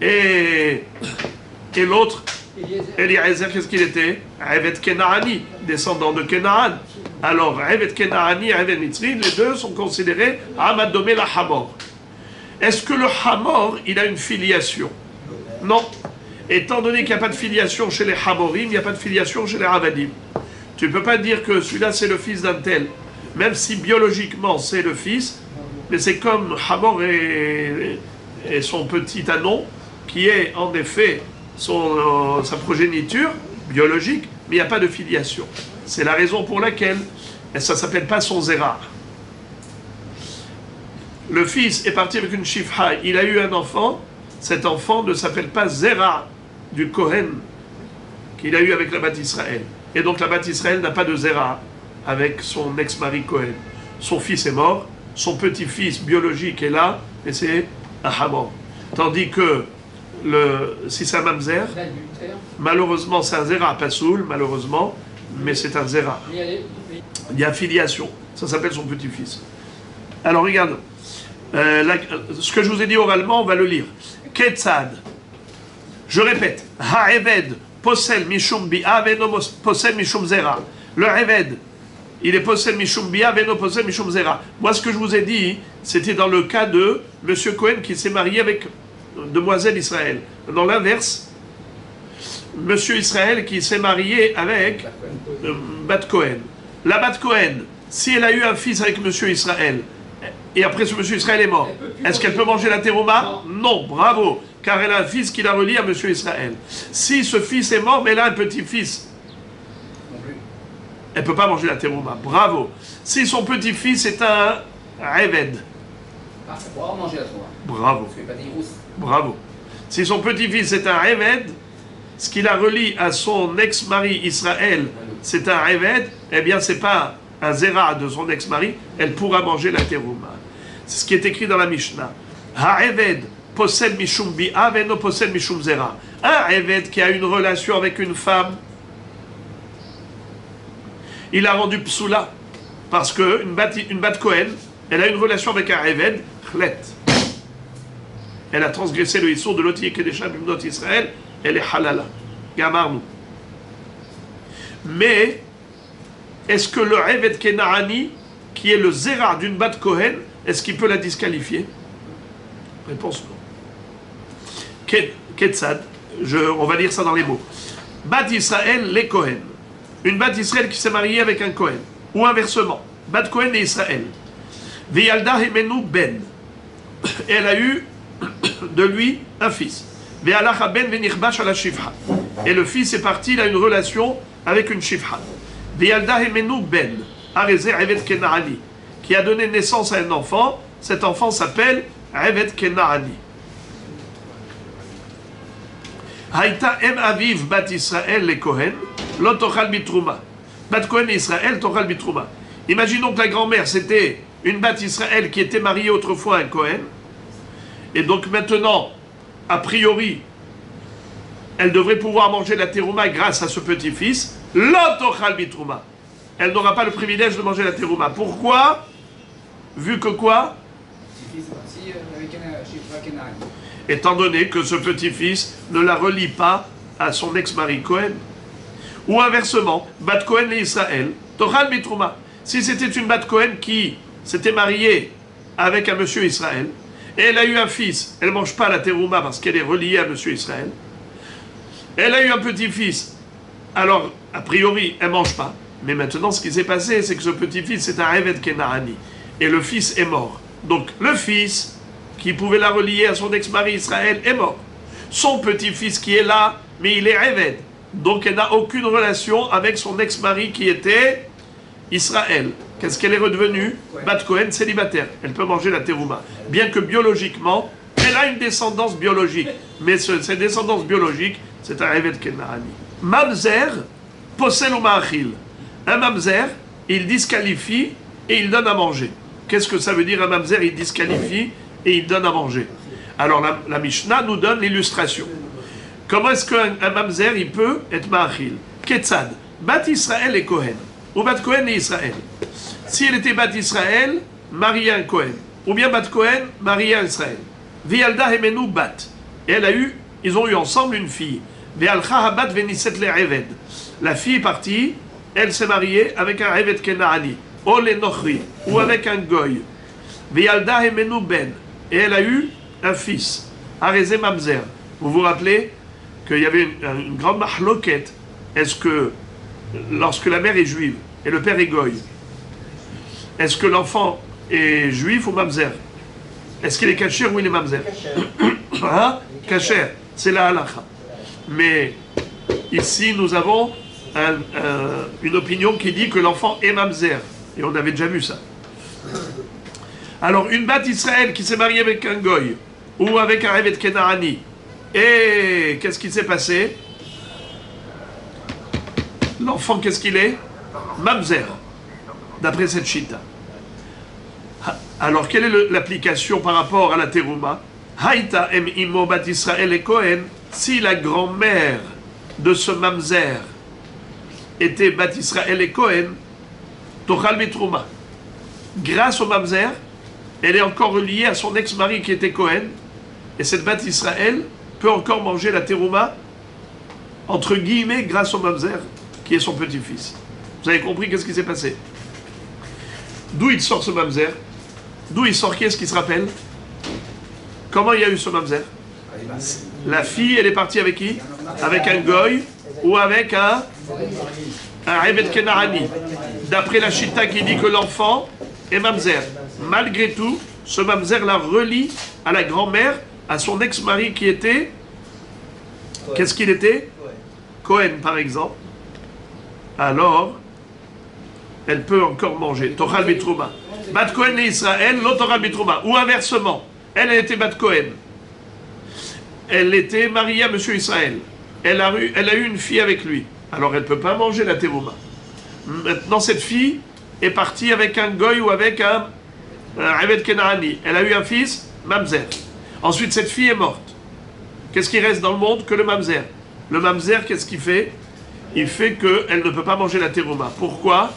Et l'autre, Eliezer, qu'est-ce qu'il était? Eved Kenaani, descendant de Kenaan. Alors, Eved Kenaani et Eved Mitzri, les deux sont considérés Amadomé la Hamor. Est-ce que le Hamor, il a une filiation? Non. Étant donné qu'il n'y a pas de filiation chez les Hamorim, il n'y a pas de filiation chez les Ravadim. Tu ne peux pas dire que celui-là c'est le fils d'un tel, même si biologiquement c'est le fils, mais c'est comme Hamor et son petit anon, qui est en effet sa progéniture biologique, mais il n'y a pas de filiation. C'est la raison pour laquelle ça ne s'appelle pas son zéra. Le fils est parti avec une shifra, il a eu un enfant, cet enfant ne s'appelle pas zéra du Kohen qu'il a eu avec la Bat Israël. Et donc la Bat Israël n'a pas de zéra avec son ex-mari Kohen. Son fils est mort, son petit-fils biologique est là, et c'est un hamor. Tandis que si c'est un mamzer, L'adultère. malheureusement c'est un zera pasoul, malheureusement, mais c'est un zera. Il y a filiation, ça s'appelle son petit-fils. Alors regarde, ce que je vous ai dit oralement, on va le lire. Ketzad, je répète, ha'eved, posel mishum bi'a, veno posel mishum zera. Le eved, il est posel mishum bi'a, veno posel mishum zera. Moi, ce que je vous ai dit, c'était dans le cas de Monsieur Cohen qui s'est marié avec demoiselle Israël. Dans l'inverse, Monsieur Israël qui s'est marié avec Bat Cohen. La Bat Cohen, si elle a eu un fils avec Monsieur Israël, et après ce Monsieur Israël est mort, est-ce qu'elle peut manger la terouma? Non, bravo, car elle a un fils qui la relie à Monsieur Israël. Si ce fils est mort, mais elle a un petit-fils, elle ne peut pas manger la terouma, bravo. Si son petit-fils est un Eved, Ah, ça pourra manger la soie. bravo, Parce qu'il n'y a pas des grosses. bravo. Si son petit-fils est un Eved, ce qui la relie à son ex-mari Israël, c'est un Eved, eh bien c'est pas un Zera de son ex-mari, elle pourra manger la terouma. C'est ce qui est écrit dans la Mishnah. Ha-Eved possède mishum bi'a veno possède mishum Zera. Un Eved qui a une relation avec une femme, il a rendu psoula, parce qu'une bat Cohen, elle a une relation avec un Eved, chlet. Elle a transgressé le Issour de l'Oti Kedesha Bimnot Israël, elle est halala. Gamarnou. Mais, est-ce que le Eved Kenaani, qui est le Zera d'une bat Cohen, est-ce qu'il peut la disqualifier? Réponse non. Ketzad, on va lire ça dans les mots. Bat Israël, les Cohen. Une bat Israël qui s'est mariée avec un Cohen. Ou inversement, bat Cohen et Israël. Veyalda Hemenu Ben. Elle a eu de lui un fils. Ve'alacha Ben venichbash ala shifha. Et le fils est parti, il a une relation avec une shifha. Ve'yalda Hemenu Ben. Areze Eved Kenaani. Qui a donné naissance à un enfant. Cet enfant s'appelle Eved Kenaani. Haïta em aviv bat Israël les Kohen, lo tochal bitrouma. Bat Kohen et Israël tochal bitrouma. Imaginons que la grand-mère c'était une bat Israël qui était mariée autrefois à un Kohen, et donc maintenant, a priori, elle devrait pouvoir manger la terouma grâce à ce petit-fils, lo tochal bitrouma. Elle n'aura pas le privilège de manger la terouma. Pourquoi? Vu que quoi? Petit-fils est parti avec un chiffre Kenari. Étant donné que ce petit-fils ne la relie pas à son ex-mari Cohen. Ou inversement, Bat Cohen et Israël, Tochal Bitrouma. Si c'était une Bat Cohen qui s'était mariée avec un monsieur Israël, et elle a eu un fils, elle ne mange pas la terouma parce qu'elle est reliée à monsieur Israël. Elle a eu un petit-fils, alors a priori elle ne mange pas. Mais maintenant ce qui s'est passé, c'est que ce petit-fils c'est un Eved Kenaani. Et le fils est mort. Donc le fils qui pouvait la relier à son ex-mari Israël est mort. Son petit-fils qui est là, mais il est Eved. Donc elle n'a aucune relation avec son ex-mari qui était Israël. Qu'est-ce qu'elle est redevenue? Bat Cohen célibataire. Elle peut manger la terouma. Bien que biologiquement, elle a une descendance biologique. Mais cette descendance biologique, c'est un Eved Kenaani. Mamzer, possel ou ma'achil. Un mamzer, il disqualifie et il donne à manger. Qu'est-ce que ça veut dire un mamzer? Il disqualifie et il donne à manger. Alors la Mishnah nous donne l'illustration. Comment est-ce qu'un mamzer il peut être ma'achil? Ketzad, bat Israël et Cohen, ou bat Cohen et Israël. Si elle était bat Israël, mariée à un Cohen, ou bien bat Cohen, mariée à Israël. Vialda hemenu bat. Et ils ont eu ensemble une fille. Ve'alcha habat veniset le Eved. La fille est partie, elle s'est mariée avec un Eved Kenaani, ou le Nochri, ou avec un Goy. Ve'alda hemenu ben. Et elle a eu un fils, Arezé Mamzer. Vous vous rappelez qu'il y avait une grande mahloket. Est-ce que, lorsque la mère est juive et le père est goy, est-ce que l'enfant est juif ou mamzer? Est-ce qu'il est kasher ou il est mamzer? Hein? Kasher, c'est la halacha. Mais ici, nous avons une opinion qui dit que l'enfant est mamzer. Et on avait déjà vu ça. Alors, une bat Israël qui s'est mariée avec un goy ou avec un Eved Kenaani, et qu'est-ce qui s'est passé? L'enfant, qu'est-ce qu'il est? Mamzer, d'après cette chita. Alors, quelle est l'application par rapport à la terouma? Haïta em imo bat Israël et Cohen, si la grand-mère de ce mamzer était bat Israël et Cohen, tochal betrouma. Grâce au mamzer, elle est encore reliée à son ex-mari qui était Cohen, et cette bat Israël peut encore manger la terouma, entre guillemets, grâce au mamzer, qui est son petit-fils. Vous avez compris qu'est-ce qui s'est passé? D'où il sort ce mamzer? D'où il sort? Qui est-ce qui se rappelle? Comment il y a eu ce mamzer? La fille, elle est partie avec qui? Avec un goy ou avec un Eved Kenarani. D'après la Chita qui dit que l'enfant est mamzer. Malgré tout, ce mamzer la relie à la grand-mère, à son ex-mari qui était... Qu'est-ce qu'il était? Cohen, par exemple. Alors, elle peut encore manger. Tochal bitrouma. Bat Cohen et Israël, l'autre Tochal bitrouma. Ou inversement, elle était Bat Cohen. Elle était mariée à Monsieur Israël. Elle a eu une fille avec lui. Alors elle ne peut pas manger la terouma. Maintenant, cette fille est partie avec un goy ou avec un Eved Kenani. Elle a eu un fils, mamzer. Ensuite, cette fille est morte. Qu'est-ce qui reste dans le monde que le mamzer? Le mamzer, qu'est-ce qu'il fait? Il fait qu'elle ne peut pas manger la terouma. Pourquoi?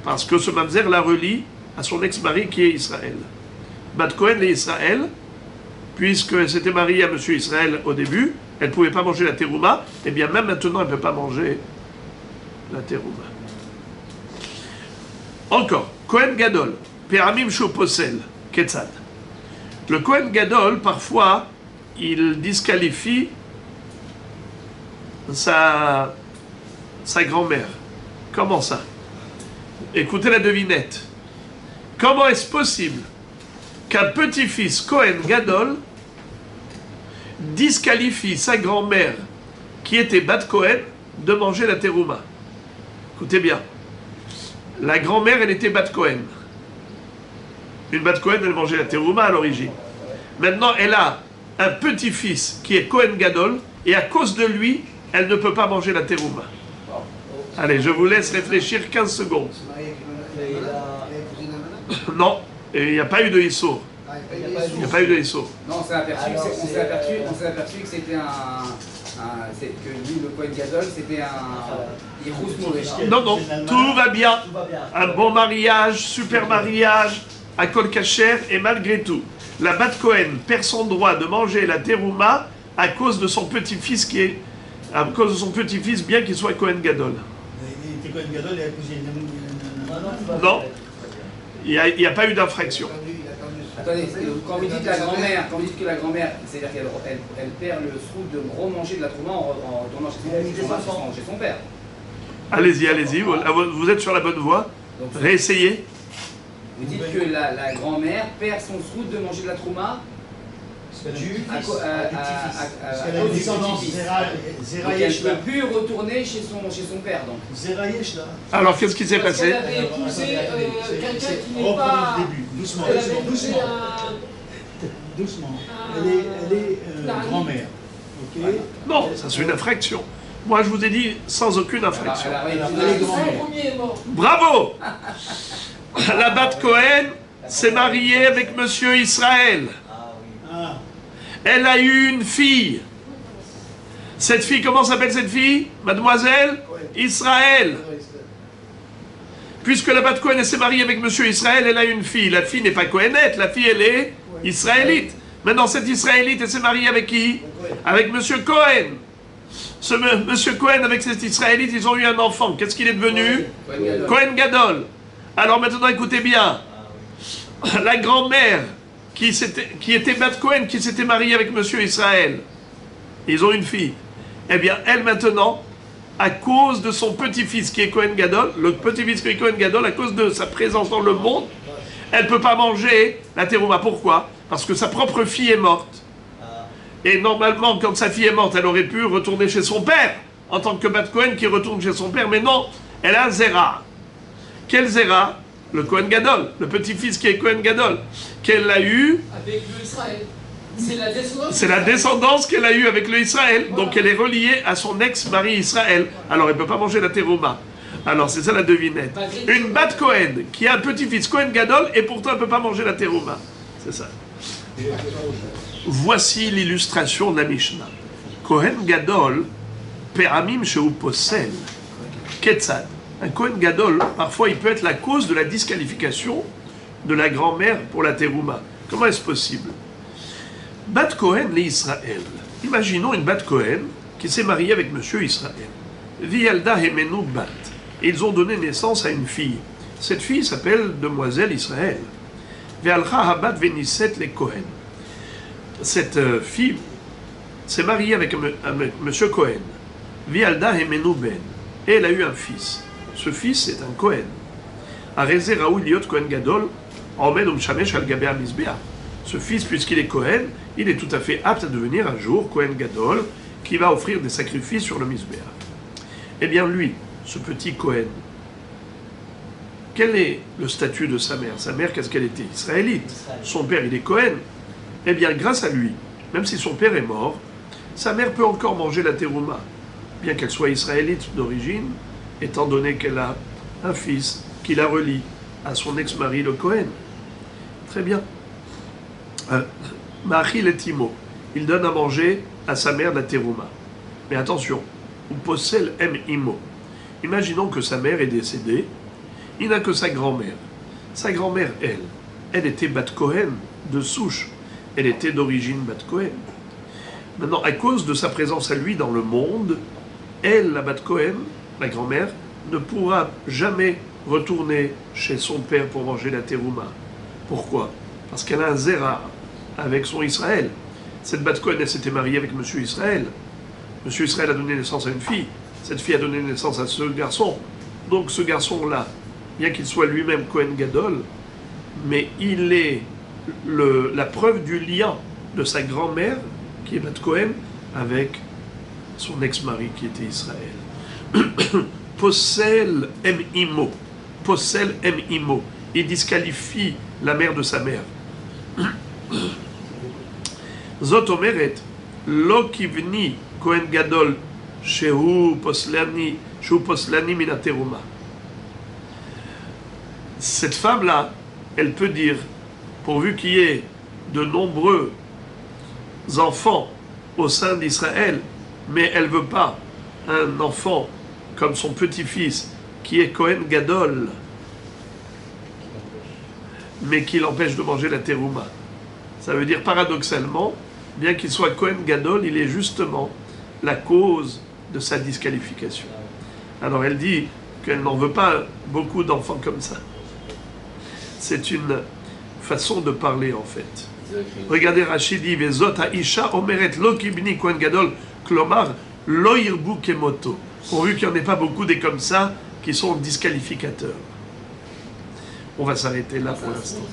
Parce que ce mamzer la relie à son ex-mari qui est Israël. Bat Cohen et Israël, puisqu'elle s'était mariée à Monsieur Israël au début, elle ne pouvait pas manger la terouma, et bien même maintenant elle ne peut pas manger la terouma. Encore, Cohen Gadol, Peramim Shoposel, Ketzad. Le Cohen Gadol, parfois, il disqualifie sa grand-mère. Comment ça? Écoutez la devinette. Comment est-ce possible qu'un petit-fils Cohen Gadol disqualifie sa grand-mère, qui était Bat Cohen, de manger la terouma? Écoutez bien. La grand-mère, elle était Bat Cohen. Une Bat Cohen, elle mangeait la terouma à l'origine. Maintenant, elle a un petit-fils qui est Cohen Gadol, et à cause de lui, elle ne peut pas manger la terouma. Allez, je vous laisse réfléchir 15 secondes. Non, il n'y a pas eu de Issour. Il n'y a pas eu de Issour. Non, on s'est aperçu que c'était que lui, le Cohen Gadol, c'était un Irous mauvais. Non, non, tout va bien. Un bon mariage, super mariage, à Kol Kacher, et malgré tout, la Bat Cohen perd son droit de manger la terouma à cause de son petit-fils bien qu'il soit Cohen Gadol. Il était Cohen Gadol, il a épousé une... Non, il n'y a pas eu d'infraction. Attendez, quand vous dites que la grand-mère, c'est-à-dire qu'elle perd le srout de remanger de la trouma en retournant chez son père. Allez-y, vous êtes sur la bonne voie. Réessayez. Vous dites que la grand-mère perd son srout de manger de la trouma à cause du petit-fils. Donc elle ne peut plus retourner chez son père. Donc. Alors qu'est-ce qui s'est passé? Elle avait épousé quelqu'un qui n'est pas... Le début, doucement. Elle avait épousé Doucement. Elle est grand-mère. Ok. Non, ça c'est une infraction. Moi je vous ai dit sans aucune infraction. Le premier est mort. Bravo. La Bat Cohen s'est mariée avec Monsieur Israël. Ah. Elle a eu une fille. Cette fille, comment s'appelle cette fille? Mademoiselle Israël. Puisque la Bat Cohen s'est mariée avec Monsieur Israël, elle a une fille. La fille n'est pas Cohenette, la fille elle est israélite. Maintenant cette israélite, elle s'est mariée avec qui? Avec Monsieur Cohen. Monsieur Cohen avec cette israélite, ils ont eu un enfant. Qu'est-ce qu'il est devenu? Cohen Gadol. Alors maintenant écoutez bien. La grand-mère qui était Bat Cohen, qui s'était mariée avec Monsieur Israël. Ils ont une fille. Eh bien, elle maintenant, à cause de son petit-fils qui est Cohen Gadol, le petit-fils qui est Cohen Gadol, à cause de sa présence dans le monde, elle ne peut pas manger la terouma. Pourquoi? Parce que sa propre fille est morte. Et normalement, quand sa fille est morte, elle aurait pu retourner chez son père, en tant que Bat Cohen qui retourne chez son père, mais non, elle a un Zera. Quel Zera? Le Cohen Gadol, le petit-fils qui est Cohen Gadol, qu'elle a eu... Avec le Israël. C'est la descendance qu'elle a eue avec le Israël, donc elle est reliée à son ex-mari Israël. Alors elle ne peut pas manger la terouma. Alors, c'est ça la devinette. Une bat Cohen qui a un petit-fils Cohen Gadol et pourtant elle ne peut pas manger la terouma. C'est ça. Voici l'illustration de la Mishnah. Cohen Gadol, Peramim Shehu Posel, Ketzad. Un Cohen Gadol, parfois, il peut être la cause de la disqualification de la grand-mère pour la terouma. Comment est-ce possible? Bat Cohen l'Israël. Imaginons une Bat Cohen qui s'est mariée avec Monsieur Israël. Vialda Hemenu Bat. Et ils ont donné naissance à une fille. Cette fille s'appelle Demoiselle Israël. Ve'alcha Habat Veniset le Cohen. Cette fille s'est mariée avec Monsieur Cohen. Vialda Hemenu Ben. Et elle a eu un fils. Ce fils est un Cohen. Areze Raoul Liot Cohen Gadol, Omed Umshamesh al Gaber Mizbeah. Ce fils, puisqu'il est Cohen, il est tout à fait apte à devenir un jour Cohen Gadol, qui va offrir des sacrifices sur le Mizbeah. Eh bien lui, ce petit Cohen, quel est le statut de sa mère? Sa mère, qu'est-ce qu'elle était? Israélite. Son père, il est Cohen. Eh bien, grâce à lui, même si son père est mort, sa mère peut encore manger la terouma, bien qu'elle soit israélite d'origine, étant donné qu'elle a un fils qui la relie à son ex-mari, le Cohen. Très bien. Mahil et Timo, il donne à manger à sa mère la terouma. Mais attention, ou possel em imo. Imaginons que sa mère est décédée, il n'a que sa grand-mère. Sa grand-mère, elle était Bat Cohen de souche, elle était d'origine Bat Cohen. Maintenant, à cause de sa présence à lui dans le monde, elle, la Bat Cohen, la grand-mère, ne pourra jamais retourner chez son père pour manger la terouma. Pourquoi? Parce qu'elle a un zéra avec son Israël. Cette Bat Cohen, elle s'était mariée avec Monsieur Israël. Monsieur Israël a donné naissance à une fille. Cette fille a donné naissance à ce garçon. Donc ce garçon-là, bien qu'il soit lui-même Cohen Gadol, mais il est la preuve du lien de sa grand-mère, qui est Bat Cohen, avec son ex-mari qui était Israël. Possel em imo. Possel em imo. Il disqualifie la mère de sa mère. Zot omeret, lo kivni Cohen Gadol, shehu poslani mina teruma. Cette femme-là, elle peut dire, pourvu qu'il y ait de nombreux enfants au sein d'Israël, mais elle ne veut pas un enfant comme son petit-fils, qui est Cohen Gadol, mais qui l'empêche de manger la terouma. Ça veut dire, paradoxalement, bien qu'il soit Cohen Gadol, il est justement la cause de sa disqualification. Alors elle dit qu'elle n'en veut pas beaucoup d'enfants comme ça. C'est une façon de parler, en fait. Regardez Rachid dit, Vezot haisha omeret lo kibni Cohen Gadol, klomar lo yirbu kemoto. Pourvu qu'il n'y en ait pas beaucoup des comme ça qui sont disqualificateurs. On va s'arrêter là pour l'instant.